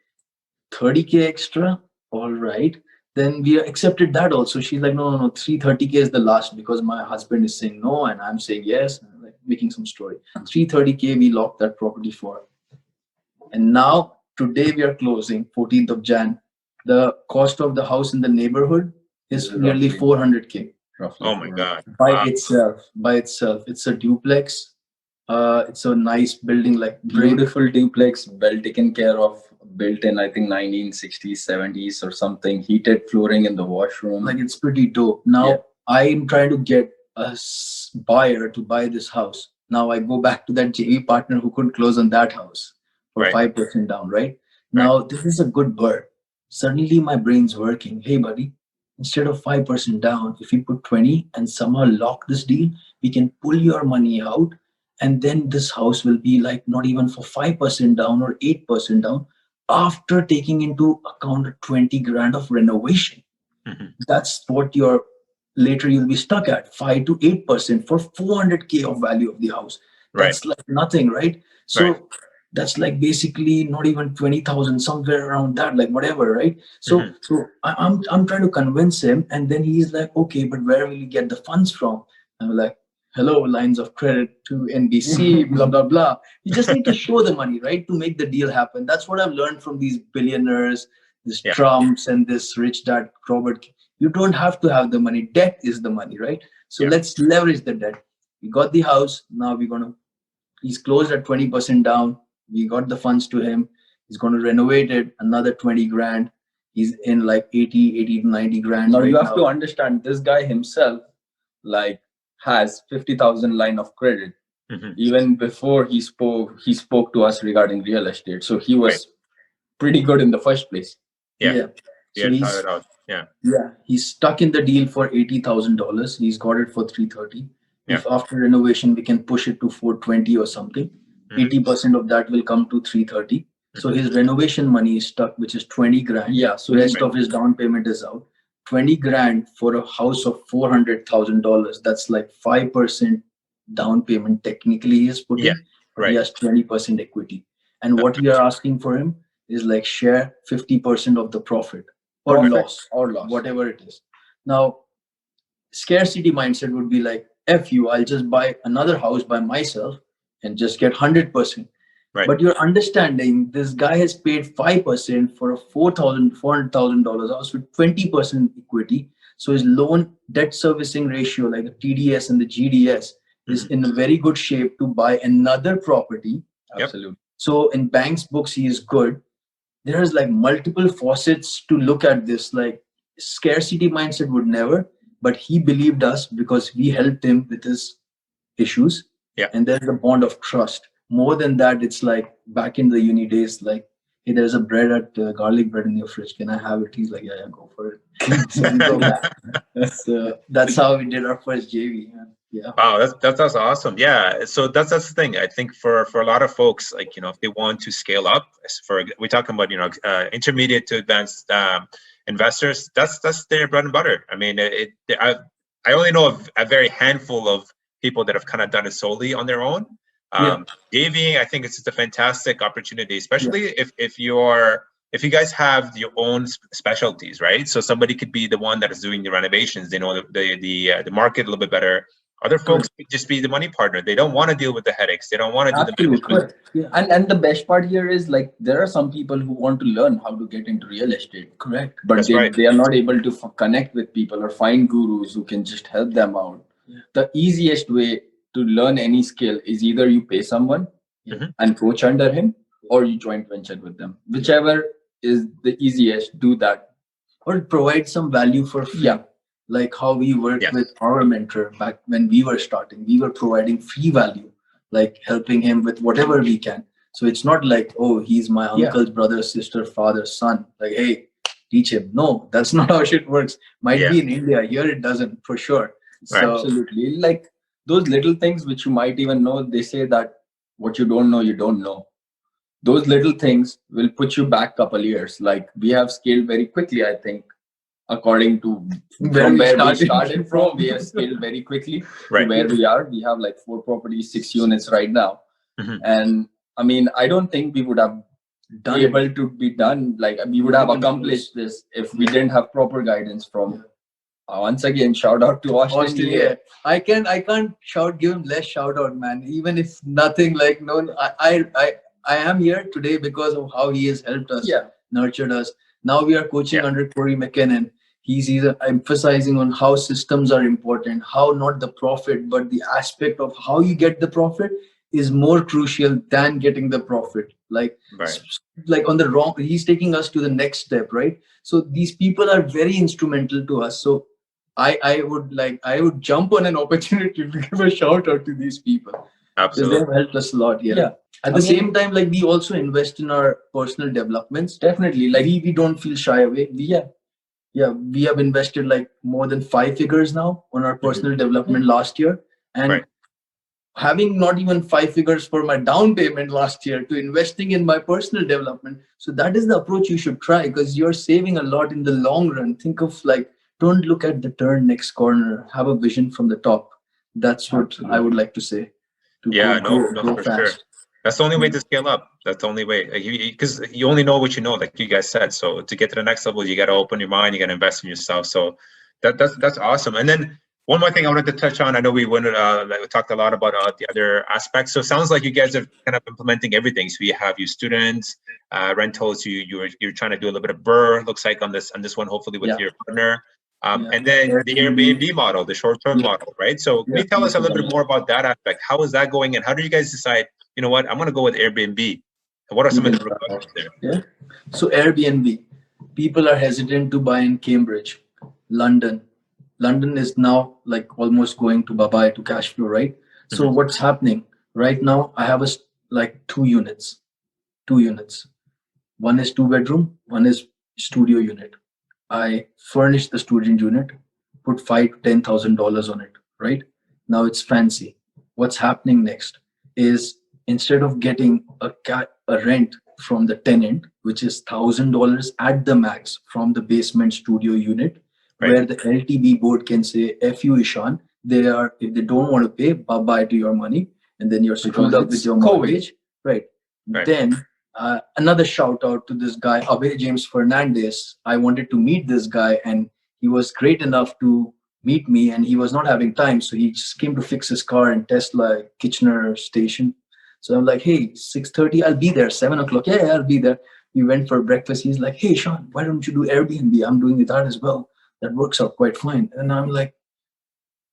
30K extra. All right. Then we accepted that also. She's like, no, 330K is the last because my husband is saying no and I'm saying yes. And I'm like making some story. 330K we locked that property for. And now today we are closing 14th of Jan. The cost of the house in the neighborhood is nearly 400K. Roughly. Oh my God. By itself. It's a duplex. It's a nice building, like Beautiful duplex, well taken care of, built in I think 1960s, 70s or something. Heated flooring in the washroom. like it's pretty dope. Now I'm trying to get a buyer to buy this house. Now I go back to that JV partner who couldn't close on that house for Right. 5% down, right? Now this is a good bird. Suddenly my brain's working. Hey buddy, instead of 5% down, if we put 20 and somehow lock this deal, we can pull your money out. And then this house will be like not even for 5% down or 8% down after taking into account 20 grand of renovation. Mhm. That's what later you'll be stuck at 5 to 8% for 400K of value of the house. That's like nothing, right? So that's like basically not even 20,000, somewhere around that, like whatever, right? So I'm trying to convince him, and then he's like, okay, but where will you get the funds from? I'm like, hello, lines of credit to NBC, blah, blah, blah. You just need to show the money, right? To make the deal happen. That's what I've learned from these billionaires, this Trumps and this rich dad, Robert. You don't have to have the money. Debt is the money, right? So let's leverage the debt. We got the house. Now he's closed at 20% down. We got the funds to him. He's going to renovate it, another 20 grand. He's in like 80 to 90 grand. Now you have to understand, this guy himself like has 50,000 line of credit. Even before he spoke to us regarding real estate. So he was pretty good in the first place. So he's stuck in the deal for $80,000. He's got it for 330. If after renovation we can push it to 420 or something, 80% of that will come to 330. So his renovation money is stuck, which is 20 grand. So rest of his down payment is out. 20 grand for a house of $400,000. That's like 5% down payment. Technically, he is putting. He has 20% equity. And what we are asking for him is like share 50% of the profit or loss, whatever it is. Now, scarcity mindset would be like, F you, I'll just buy another house by myself and just get 100%. But you're understanding this guy has paid 5% for a $400,000 house with 20% equity. So his loan debt servicing ratio, like the TDS and the GDS, is in a very good shape to buy another property. Absolutely. So in bank's books, he is good. There's like multiple faucets to look at this. Like scarcity mindset would never, but he believed us because we helped him with his issues. And there's a bond of trust. More than that, it's like back in the uni days, like, hey, there's a bread garlic bread in your fridge. Can I have it? He's like, yeah, go for it. So we go back. So that's how we did our first JV. Wow, that's awesome. Yeah, so that's the thing. I think for a lot of folks, like, if they want to scale up, we're talking about intermediate to advanced investors. That's their bread and butter. I mean, I only know of a very handful of people that have kind of done it solely on their own. JVing, I think it's just a fantastic opportunity, especially if you guys have your own specialties, right? So somebody could be the one that is doing the renovations. They know the market a little bit better. Other folks could just be the money partner. They don't want to deal with the headaches. They don't want to do the Absolutely. management. Yeah. And the best part here is like there are some people who want to learn how to get into real estate. Correct. But That's they, right. they are not able to connect with people or find gurus who can just help them out. Yeah. The easiest way to learn any skill is either you pay someone Mhm. and coach under him, or you joint venture with them. Whichever is the easiest, do that. Or provide some value for free. Yeah. Like how we worked Yes. with our mentor back when we were starting. We were providing free value, like helping him with whatever we can. So it's not like, oh, he's my Yeah. uncle's brother, sister, father, son. Like, hey, teach him. No, that's not how shit works. Might Yeah. be in India. Here it doesn't for sure. Right. So Absolutely. Like those little things which you might even know, they say that what you don't know, you don't know. Those little things will put you back couple years. Like we have scaled very quickly, I think, according to Where from we where we started started from. We have scaled very quickly Right. to where we are. We have like 4 properties, 6 units right now. Mhm. And I mean, I don't think we would have done able to be done. Like we would have accomplished this if we didn't have proper guidance from. Once again, shout out to Austin. Austin, yeah. I can't give him less shout out, man. Even if nothing like no, I am here today because of how he has helped us, Yeah. nurtured us. Now we are coaching Yeah. under Corey McKinnon. He's either emphasizing on how systems are important, how not the profit, but the aspect of how you get the profit is more crucial than getting the profit. Like, Right. like on the wrong, he's taking us to the next step, right? So these people are very instrumental to us. So I would jump on an opportunity to give a shout out to these people because they Absolutely. have helped us a lot. Yeah. Yeah. At the same time, like we also invest in our personal developments. Definitely. Like We don't feel shy away. We have invested like more than 5 figures now on our personal development last year, and Right. having not even 5 figures for my down payment last year to investing in my personal development. So that is the approach you should try because you're saving a lot in the long run. Think of like, don't look at the turn next corner, have a vision from the top. That's what I would like to say. To Yeah, grow for sure. That's the only way to scale up. That's the only way. Because you only know what you know, like you guys said. So to get to the next level, you got to open your mind. You got to invest in yourself. So that's awesome. And then one more thing I wanted to touch on. I know we we talked a lot about the other aspects. So it sounds like you guys are kind of implementing everything. So you have your students, rentals. You're trying to do a little bit of BRRRR. Looks like on this one, hopefully with your partner. And then the Airbnb model, the short-term model, right? So can you tell us a little bit more about that aspect? How is that going, and how do you guys decide, you know what, I'm going to go with Airbnb? And what are some of the requirements there? Yeah. So Airbnb, people are hesitant to buy in Cambridge, London. London is now like almost going to bye-bye to cash flow, right? So what's happening right now? I have like two units. One is 2 bedroom, one is studio unit. I furnished the student unit, put $5,000 to $10,000 on it, right? Now it's fancy. What's happening next is instead of getting a rent from the tenant, which is $1,000 at the max from the basement studio unit, Right. where the LTB board can say, F you, Ishan, if they don't want to pay, bye-bye to your money, and then you're screwed up with your mortgage, right? Then another shout out to this guy, Abhay James Fernandez. I wanted to meet this guy, and he was great enough to meet me, and he was not having time, so he just came to fix his car in Tesla Kitchener station. So I'm like, hey, 6:30, I'll be there. 7 o'clock, yeah, I'll be there. We went for breakfast. He's like, hey, Sean, why don't you do Airbnb? I'm doing that as well. That works out quite fine. And I'm like,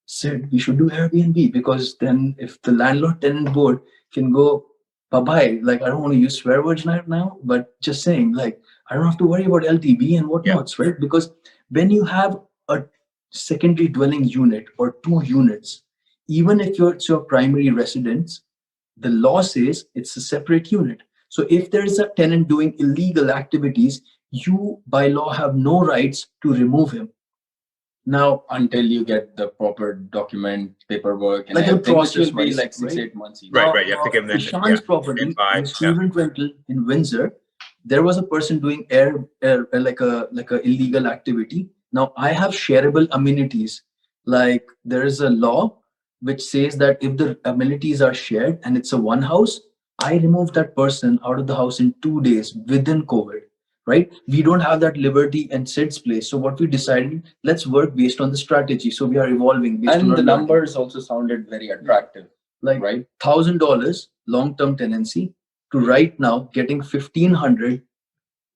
Sid, we should do Airbnb because then if the landlord tenant board can go bye-bye, like I don't want to use swear words right now, but just saying, like, I don't have to worry about LTB and whatnots, right? Because when you have a secondary dwelling unit or 2 units, even if it's your primary residence, the law says it's a separate unit. So if there is a tenant doing illegal activities, you by law have no rights to remove him. Now, until you get the proper document, paperwork, and like a everything, which process will be wise, like 6, right? 8 months. Right. You have to give them Ishan's property, five, the student rental in Windsor, there was a person doing like a illegal activity. Now I have shareable amenities. Like there is a law which says that if the amenities are shared and it's a one house, I remove that person out of the house in 2 days within COVID. right? We don't have that liberty and Sid's place. So what we decided, let's work based on the strategy. So we are evolving based on And our the learning. numbers also sounded very attractive, Like right? $1,000 long-term tenancy to right now getting 1,500,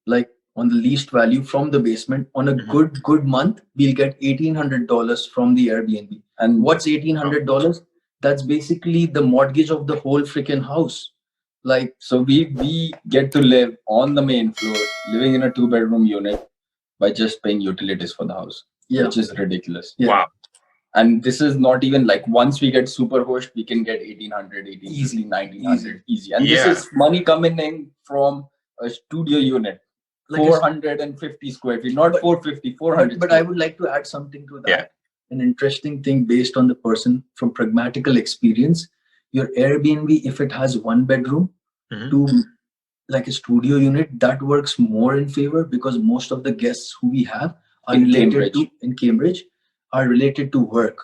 like on the leased value from the basement. On a good month, we'll get $1,800 from the Airbnb. And what's $1,800? That's basically the mortgage of the whole freaking house. Like, So we get to live on the main floor, living in a 2-bedroom unit by just paying utilities for the house, which is ridiculous. Yeah. Wow. And this is not even like, once we get super host, we can get 1,800, 1,850, 1,900 easy. And this is money coming in from a studio unit, like 450 square feet, not 450, 400. But I would like to add something to that. Yeah. An interesting thing based on the person from pragmatical experience. Your Airbnb, if it has 1 bedroom to like a studio unit, that works more in favor because most of the guests who we have are In related Cambridge. in Cambridge are related to work,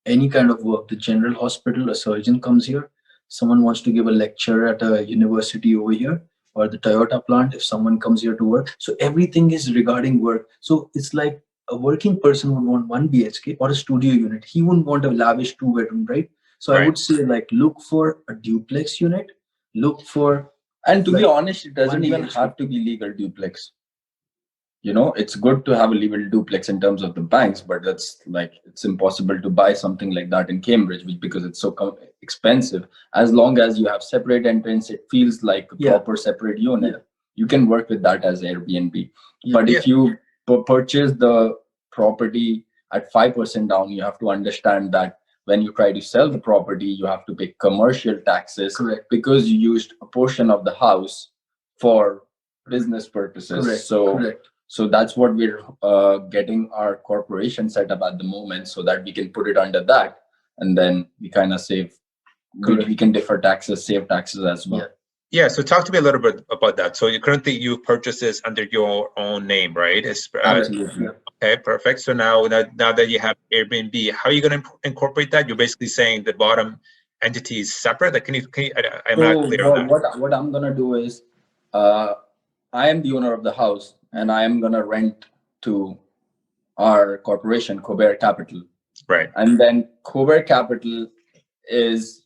any kind of work. The general hospital, a surgeon comes here, someone wants to give a lecture at a university over here, or the Toyota plant, if someone comes here to work. So everything is regarding work. So it's like a working person would want 1 BHK or a studio unit. He wouldn't want a lavish 2-bedroom, right? So I would say, like, look for a duplex unit, look for. And to be like, honest, it doesn't 1 even BHK. have to be legal duplex. You know, it's good to have a legal duplex in terms of the banks, but that's like, it's impossible to buy something like that in Cambridge because it's so expensive. As long as you have separate entrance, it feels like a proper separate unit. You can work with that as Airbnb. But if you purchase the property at 5% down, you have to understand that when you try to sell the property, you have to pay commercial taxes. Correct. Because you used a portion of the house for business purposes. Correct. So that's what we're getting our corporation set up at the moment, so that we can put it under that, and then we kind of save. We can defer taxes, save taxes as well. Yeah. So talk to me a little bit about that. So you purchase this under your own name, right? Absolutely. Okay, perfect. So now that you have Airbnb, how are you going to incorporate that? You're basically saying the bottom entity is separate. Like, I'm not clear on that. What I'm gonna do is, I am the owner of the house, and I am gonna rent to our corporation, Kober Capital. Right. And then Kober Capital is,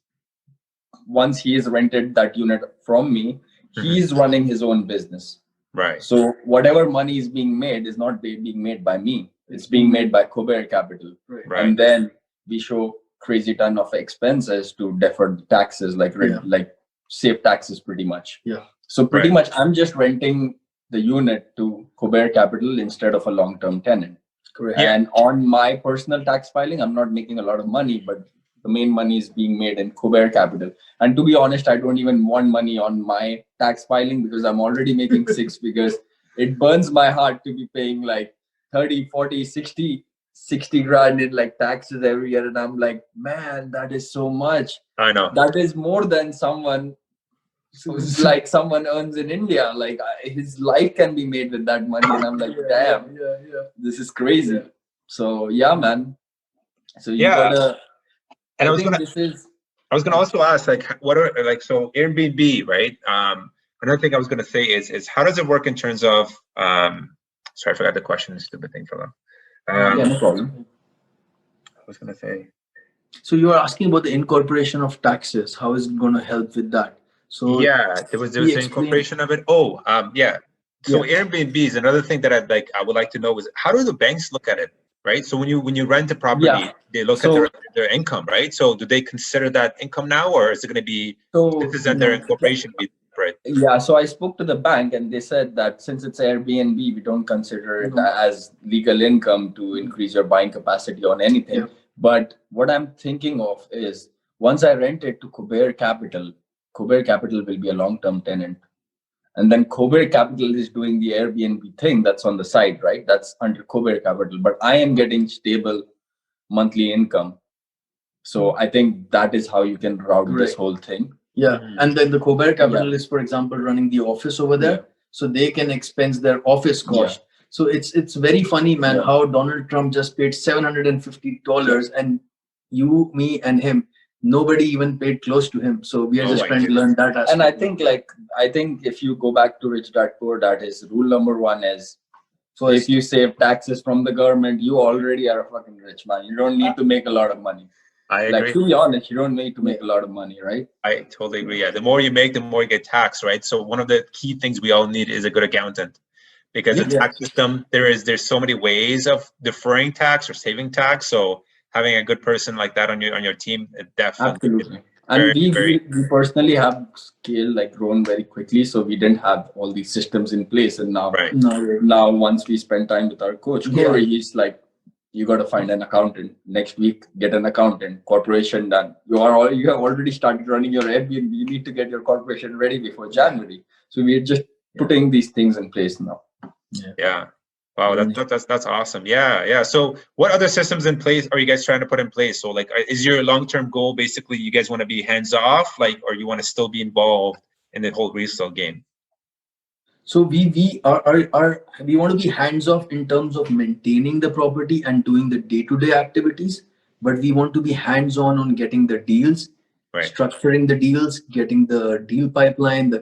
once he has rented that unit from me, he's running his own business. Right. So whatever money is being made is not being made by me. It's being made by Kober Capital. Right. And then we show crazy ton of expenses to defer the taxes, like save taxes pretty much. Yeah. So pretty much I'm just renting the unit to Kober Capital instead of a long-term tenant. Correct. And on my personal tax filing, I'm not making a lot of money, but the main money is being made in Kober Capital. And to be honest, I don't even want money on my tax filing because I'm already making 6 figures. It burns my heart to be paying like 30, 40, 60 grand in like taxes every year. And I'm like, man, that is so much. I know. That is more than someone like someone earns in India. Like his life can be made with that money. And I'm like, damn, this is crazy. So yeah, man. So you gotta. And I was gonna also ask, like, what are, like, so Airbnb, right? Another thing I was gonna say is how does it work in terms of sorry, I forgot the question. Stupid thing for them. Yeah, no problem. I was gonna say. So you are asking about the incorporation of taxes. How is it going to help with that? So yeah, there was an incorporation of it. Oh, yeah. So Airbnb is another thing that I would like to know is, how do the banks look at it? Right. So when you rent a property, they look at their income, right? So do they consider that income now, or is it going to be their incorporation be separate? Yeah. So I spoke to the bank, and they said that since it's Airbnb, we don't consider it as legal income to increase your buying capacity on anything. But what I'm thinking of is, once I rent it to Kober Capital will be a long-term tenant. And then Kober Capital is doing the Airbnb thing that's on the side, right? That's under Kober Capital. But I am getting stable monthly income. So I think that is how you can route this whole thing. Yeah. And then the Kober Capital is, for example, running the office over there. So they can expense their office cost. So it's very funny, man, how Donald Trump just paid $750 and you, me, and him Nobody even paid close to him. So we are Oh just my trying to goodness. learn that aspect. And I think if you go back to Rich Dad Poor Dad, his rule number one is, First, if you save taxes from the government, you already are a fucking rich man. You don't need to make a lot of money. I Like, agree. to be honest, you don't need to make a lot of money, right? I totally agree. Yeah, the more you make, the more you get taxed, right? So one of the key things we all need is a good accountant, because the Yeah. tax system, there's so many ways of deferring tax or saving tax. So having a good person like that on your team, it definitely Absolutely. And very, we, very we we personally have scaled, like grown very quickly, so we didn't have all these systems in place. And right. now once we spend time with our coach Corey, he's like, you got to find an accountant next week. Get an accountant. Corporation done. You have already started running your Airbnb. You need to get your corporation ready before January. So we're just putting these things in place now. Yeah. Wow, that's awesome. Yeah. So what other systems in place are you guys trying to put in place? So like, is your long-term goal basically you guys want to be hands-off, like, or you want to still be involved in the whole resale game? So we want to be hands off in terms of maintaining the property and doing the day-to-day activities, but we want to be hands on getting the deals, Right. structuring the deals, getting the deal pipeline, the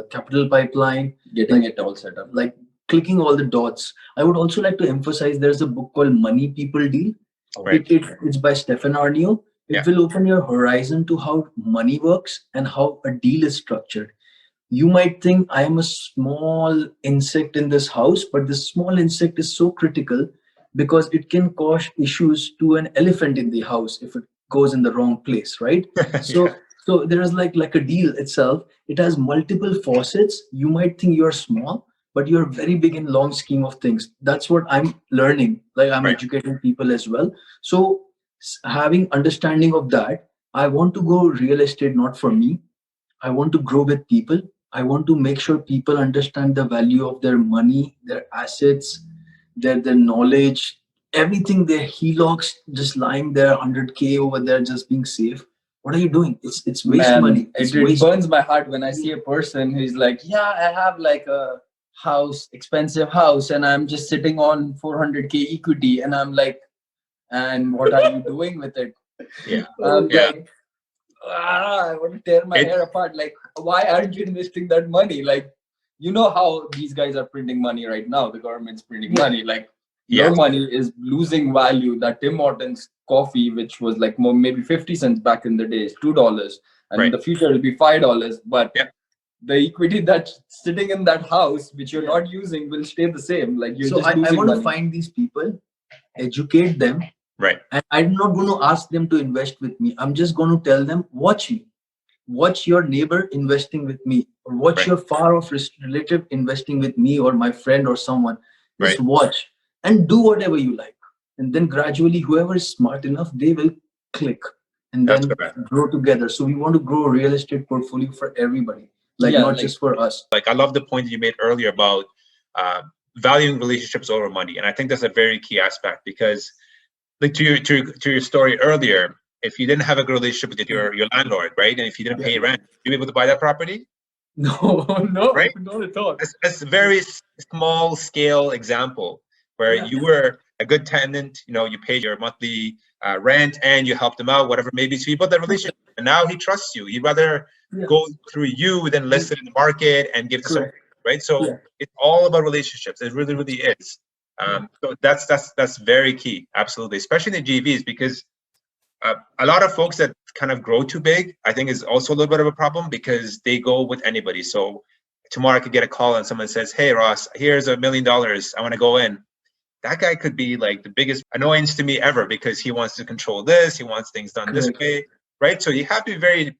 capital pipeline, Getting it all set up. like clicking all the dots. I would also like to emphasize there's a book called Money People Deal. Right. It's by Stefan Arnio. It will open your horizon to how money works and how a deal is structured. You might think I am a small insect in this house, but this small insect is so critical because it can cause issues to an elephant in the house if it goes in the wrong place, right? So so there is like a deal itself. It has multiple faucets. You might think you're small, but you're very big in long scheme of things. That's what I'm learning. Like I'm educating people as well. So having understanding of that, I want to go real estate not for me. I want to grow with people. I want to make sure people understand the value of their money, their assets, their knowledge, everything. Their HELOCs just lying there, 100K over there, just being safe. What are you doing? It's waste money. It burns my heart when I see a person who's like, yeah, I have like a house, expensive house, and I'm just sitting on 400K equity, and I'm like, and what are you doing with it? Yeah. Like, I want to tear my hair apart. Like, why aren't you investing that money? Like, you know how these guys are printing money right now. The government's printing money. Like, your money is losing value. That Tim Hortons coffee, which was like maybe 50 cents back in the days, $2, and in the future it'll be $5. But the equity that's sitting in that house, which you're not using, will stay the same. Like, you're just losing I want money. to find these people, educate them. Right. And I'm not going to ask them to invest with me. I'm just going to tell them, watch me. Watch your neighbor investing with me, or watch your far off relative investing with me or my friend or someone. Just watch and do whatever you like. And then gradually, whoever is smart enough, they will click and then grow together. So we want to grow a real estate portfolio for everybody, not just for us. Like, I love the point you made earlier about valuing relationships over money. And I think that's a very key aspect, because like to your story earlier, if you didn't have a good relationship with your landlord, right, and if you didn't pay rent, you be able to buy that property? No, right? Not at all. It's a very small scale example where you were a good tenant, you paid your monthly rent and you helped him out, whatever maybe. So you built that relationship, and now he trusts you. He'd rather go through you than list it in the market and give to someone, right? So it's all about relationships. It really, really is. So that's very key, absolutely, especially in the GVs, because a lot of folks that kind of grow too big, I think, is also a little bit of a problem, because they go with anybody. So tomorrow I could get a call and someone says, hey, Ross, here's $1 million. I want to go in. That guy could be like the biggest annoyance to me ever, because he wants to control this. He wants things done this way, right? So you have to be very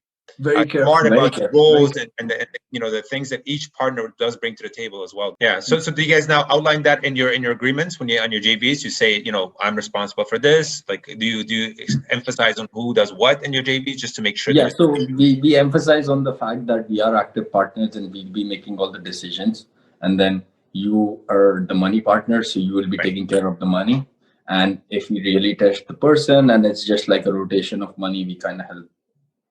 careful, smart about the roles and the things that each partner does bring to the table as well. Yeah. So do you guys now outline that in your agreements when you're on your JVs? You say, I'm responsible for this. Like, do you emphasize on who does what in your JVs, just to make sure? Yeah. So we emphasize on the fact that we are active partners and we'll be making all the decisions, and then you are the money partner, so you will be taking care of the money. And if we really test the person and it's just like a rotation of money, we kind of help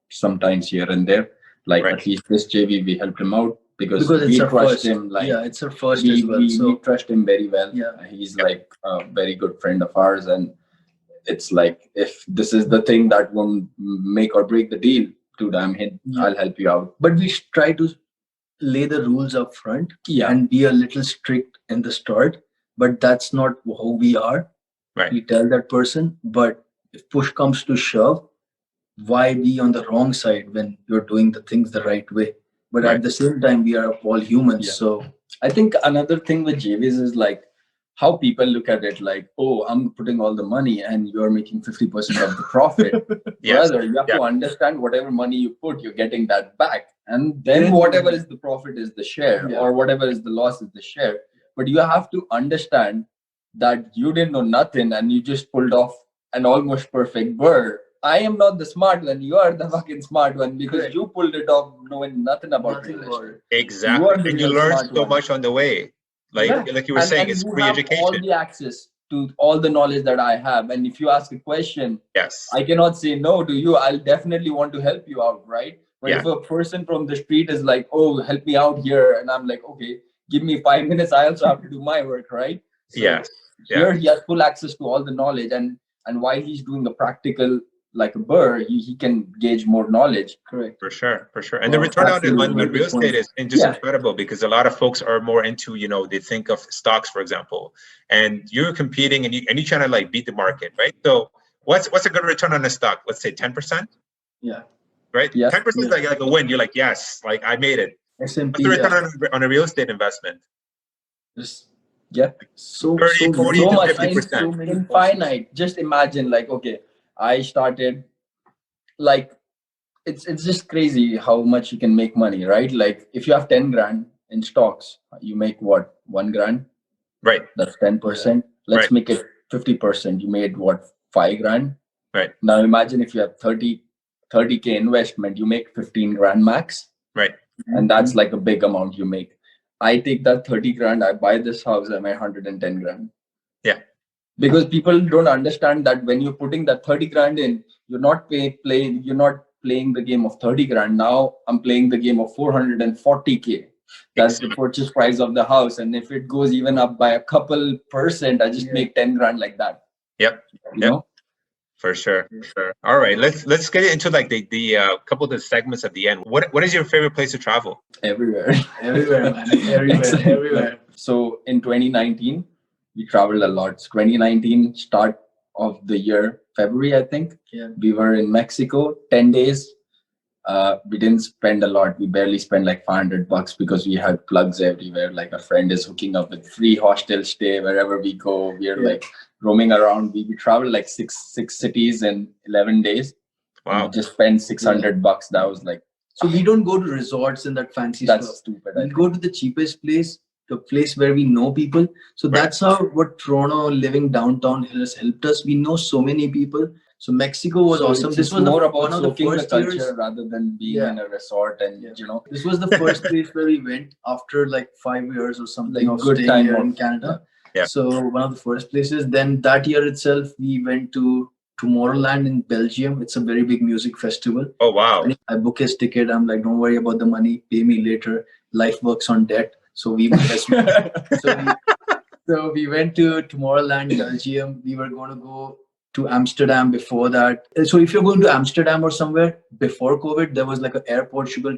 sometimes here and there. Like at least this JV, we helped him out because we trust him. Like, it's our first as well. We trust him very well. Yeah, he's like a very good friend of ours, and it's like, if this is the thing that will make or break the deal, dude, I'm here. I'll help you out. But we try to lay the rules up front and be a little strict in the start. But that's not who we are. Right. We tell that person, but if push comes to shove, why be on the wrong side when you're doing the things the right way? But at the same time, we are all humans. So I think another thing with JVs is like how people look at it, like, oh, I'm putting all the money and you're making 50% of the profit. Brother, you have to understand whatever money you put, you're getting that back. And then whatever is the profit is the share, or whatever is the loss is the share. But you have to understand that you didn't know nothing and you just pulled off an almost perfect bird. I am not the smart one. You are the fucking smart one, because you pulled it off knowing nothing about real estate. Exactly. And you learned so much on the way. Like you were saying, it's free education. All the access to all the knowledge that I have. And if you ask a question, I cannot say no to you. I'll definitely want to help you out, right? But if a person from the street is like, oh, help me out here, and I'm like, okay, give me 5 minutes, I also have to do my work, right? So here he has full access to all the knowledge, and while he's doing the practical like a burr, he can gauge more knowledge. Correct. For sure. And the return on real estate is just incredible, because a lot of folks are more into, they think of stocks, for example, and you're competing and you're trying to like beat the market, right? So what's a good return on a stock? Let's say 10%. Yeah. Right. 10% is like a win. You're like, yes, like I made it. S&P, what's the return on a real estate investment? So 30, 40 so to much 50%. infinite. Just imagine, like, okay, I started, like, it's just crazy how much you can make money, right? Like, if you have 10 grand in stocks, you make what, 1 grand? Right. That's 10%. Let's make it 50%. You made what, 5 grand? Right. Now imagine if you have 30K investment, you make 15 grand max. Right. And that's like a big amount you make. I take that 30 grand, I buy this house, I make 110 grand. Yeah. Because people don't understand that when you're putting that 30 grand in, you're not you're not playing the game of 30 grand. Now I'm playing the game of 440K. That's the purchase price of the house. And if it goes even up by a couple percent, I just make 10 grand like that. Yep. You know? For sure. All right, let's get into like the couple of the segments at the end. What is your favorite place to travel? Everywhere. Everywhere, man. Everywhere. So in 2019, we traveled a lot. 2019, start of the year, February, I think. Yeah. We were in Mexico, 10 days. We didn't spend a lot. We barely spent like $500 because we had plugs everywhere. Like a friend is hooking up with free hostel stay wherever we go. We are like roaming around. We traveled like six cities in 11 days. Wow. We just spent $600. That was like. So we don't go to resorts and that fancy stuff. That's stupid. We go to the cheapest place, the place where we know people. So that's how what Toronto living downtown has helped us. We know so many people. So Mexico was awesome. This was more about one of the first culture years, rather than being in a resort, and this was the first place where we went after like 5 years or something of good staying time here in Canada. Yeah. So one of the first places. Then that year itself, we went to Tomorrowland in Belgium. It's a very big music festival. Oh wow! I book his ticket. I'm like, don't worry about the money. Pay me later. Life works on debt. So we so we went to Tomorrowland, Belgium. We were going to go to Amsterdam before that. So if you're going to Amsterdam or somewhere before COVID, there was like an Air Portugal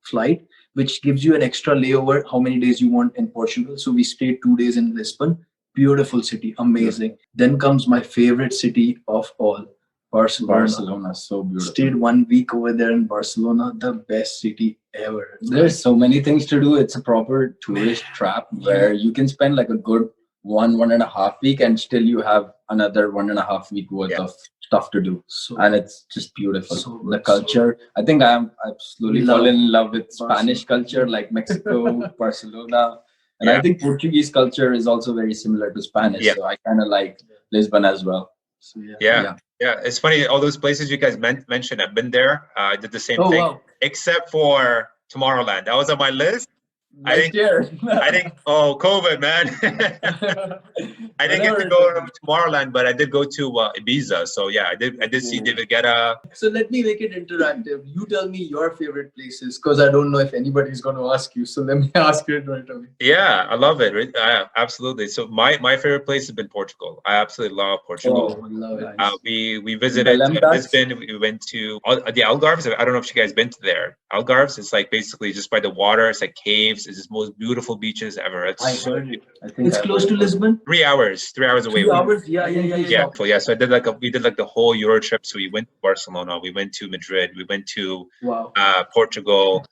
flight, which gives you an extra layover, how many days you want in Portugal. So we stayed 2 days in Lisbon. Beautiful city, amazing. Then comes my favorite city of all, Barcelona. So beautiful. Stayed 1 week over there in Barcelona, the best city ever. There's so many things to do. It's a proper tourist trap where you can spend like a good 1.5 week and still you have another 1.5 week worth of stuff to do. And it's just beautiful. The culture. I think I've slowly fallen in love with Spanish culture, like Mexico, Barcelona. And I think Portuguese culture is also very similar to Spanish. So I kind of like Lisbon as well. So yeah. It's funny, all those places you guys mentioned, I've been there. I did the same thing, except for Tomorrowland. That was on my list. Next year. I think. Oh, COVID, man. I didn't get to go to Tomorrowland, but I did go to Ibiza. So yeah, I did see David Guetta. So let me make it interactive. You tell me your favorite places, because I don't know if anybody's going to ask you. So let me ask it right away. Yeah, I love it. Absolutely. So my favorite place has been Portugal. I absolutely love Portugal. Oh, love it. We visited Lisbon. We went to the Algarves. I don't know if you guys been to there. Algarves. It's like basically just by the water. It's like caves. It's the most beautiful beaches ever. I heard it. I think it's close to Lisbon. 3 hours. 3 hours away. 3 hours. Yeah. So I did we did like the whole Euro trip. So we went to Barcelona. We went to Madrid. We went to Portugal.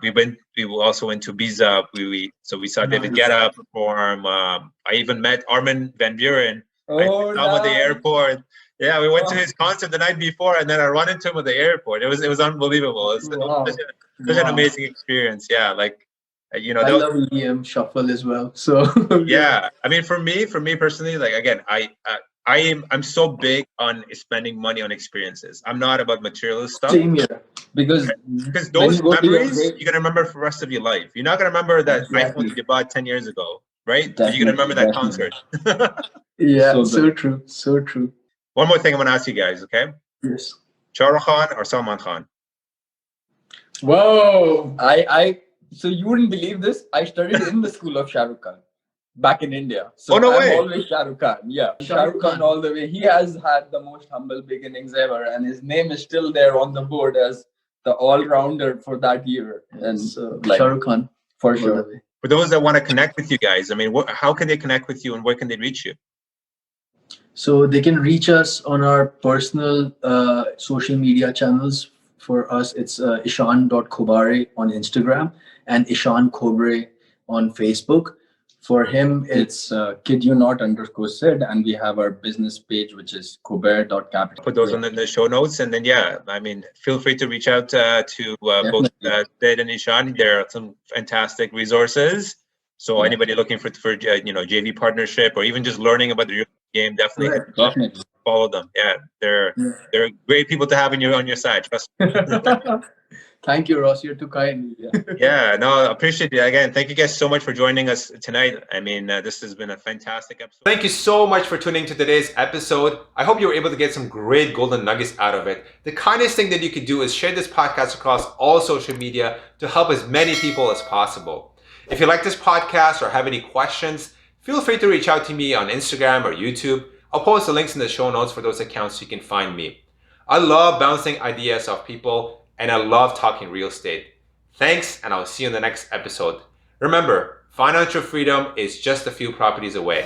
We also went to Ibiza. We saw David Guetta perform. I even met Armin van Buuren. I saw him at the airport. Yeah, we went to his concert the night before, and then I run into him at the airport. It was unbelievable. It was such an amazing experience. Yeah, like I love EDM shuffle as well. So yeah, I mean, for me personally, like again, I'm so big on spending money on experiences. I'm not about material stuff. Same here. Because those memories you're gonna remember for the rest of your life. You're not gonna remember that iPhone you bought 10 years ago, right? But you're gonna remember that concert. Yeah, so true. So true. One more thing I'm gonna ask you guys, okay? Yes. Shah Rukh Khan or Salman Khan? Whoa! So you wouldn't believe this. I studied in the school of Shah Rukh Khan back in India. So no way. I'm always Shah Rukh Khan. Yeah, Shah Rukh Khan all the way. He has had the most humble beginnings ever, and his name is still there on the board as the all-rounder for that year. And Shah Rukh Khan for sure. For those that want to connect with you guys, I mean, how can they connect with you, and where can they reach you? So they can reach us on our personal social media channels. For us, it's ishan.khobare on Instagram and Ishan Khobre on Facebook. For him, it's kidyunot_sid, and we have our business page, which is khober.capital. Put those on the show notes, and then I mean, feel free to reach out to both Sid and Ishan. There are some fantastic resources. So anybody looking for JV partnership or even just learning about the real game, definitely follow them. Yeah, they're great people to have on your side. Trust me. Thank you, Ross. You're too kind. Yeah, no, I appreciate it. Again, thank you guys so much for joining us tonight. I mean, this has been a fantastic episode. Thank you so much for tuning to today's episode. I hope you were able to get some great golden nuggets out of it. The kindest thing that you could do is share this podcast across all social media to help as many people as possible. If you like this podcast or have any questions, feel free to reach out to me on Instagram or YouTube. I'll post the links in the show notes for those accounts so you can find me. I love bouncing ideas off people, and I love talking real estate. Thanks, and I'll see you in the next episode. Remember, financial freedom is just a few properties away.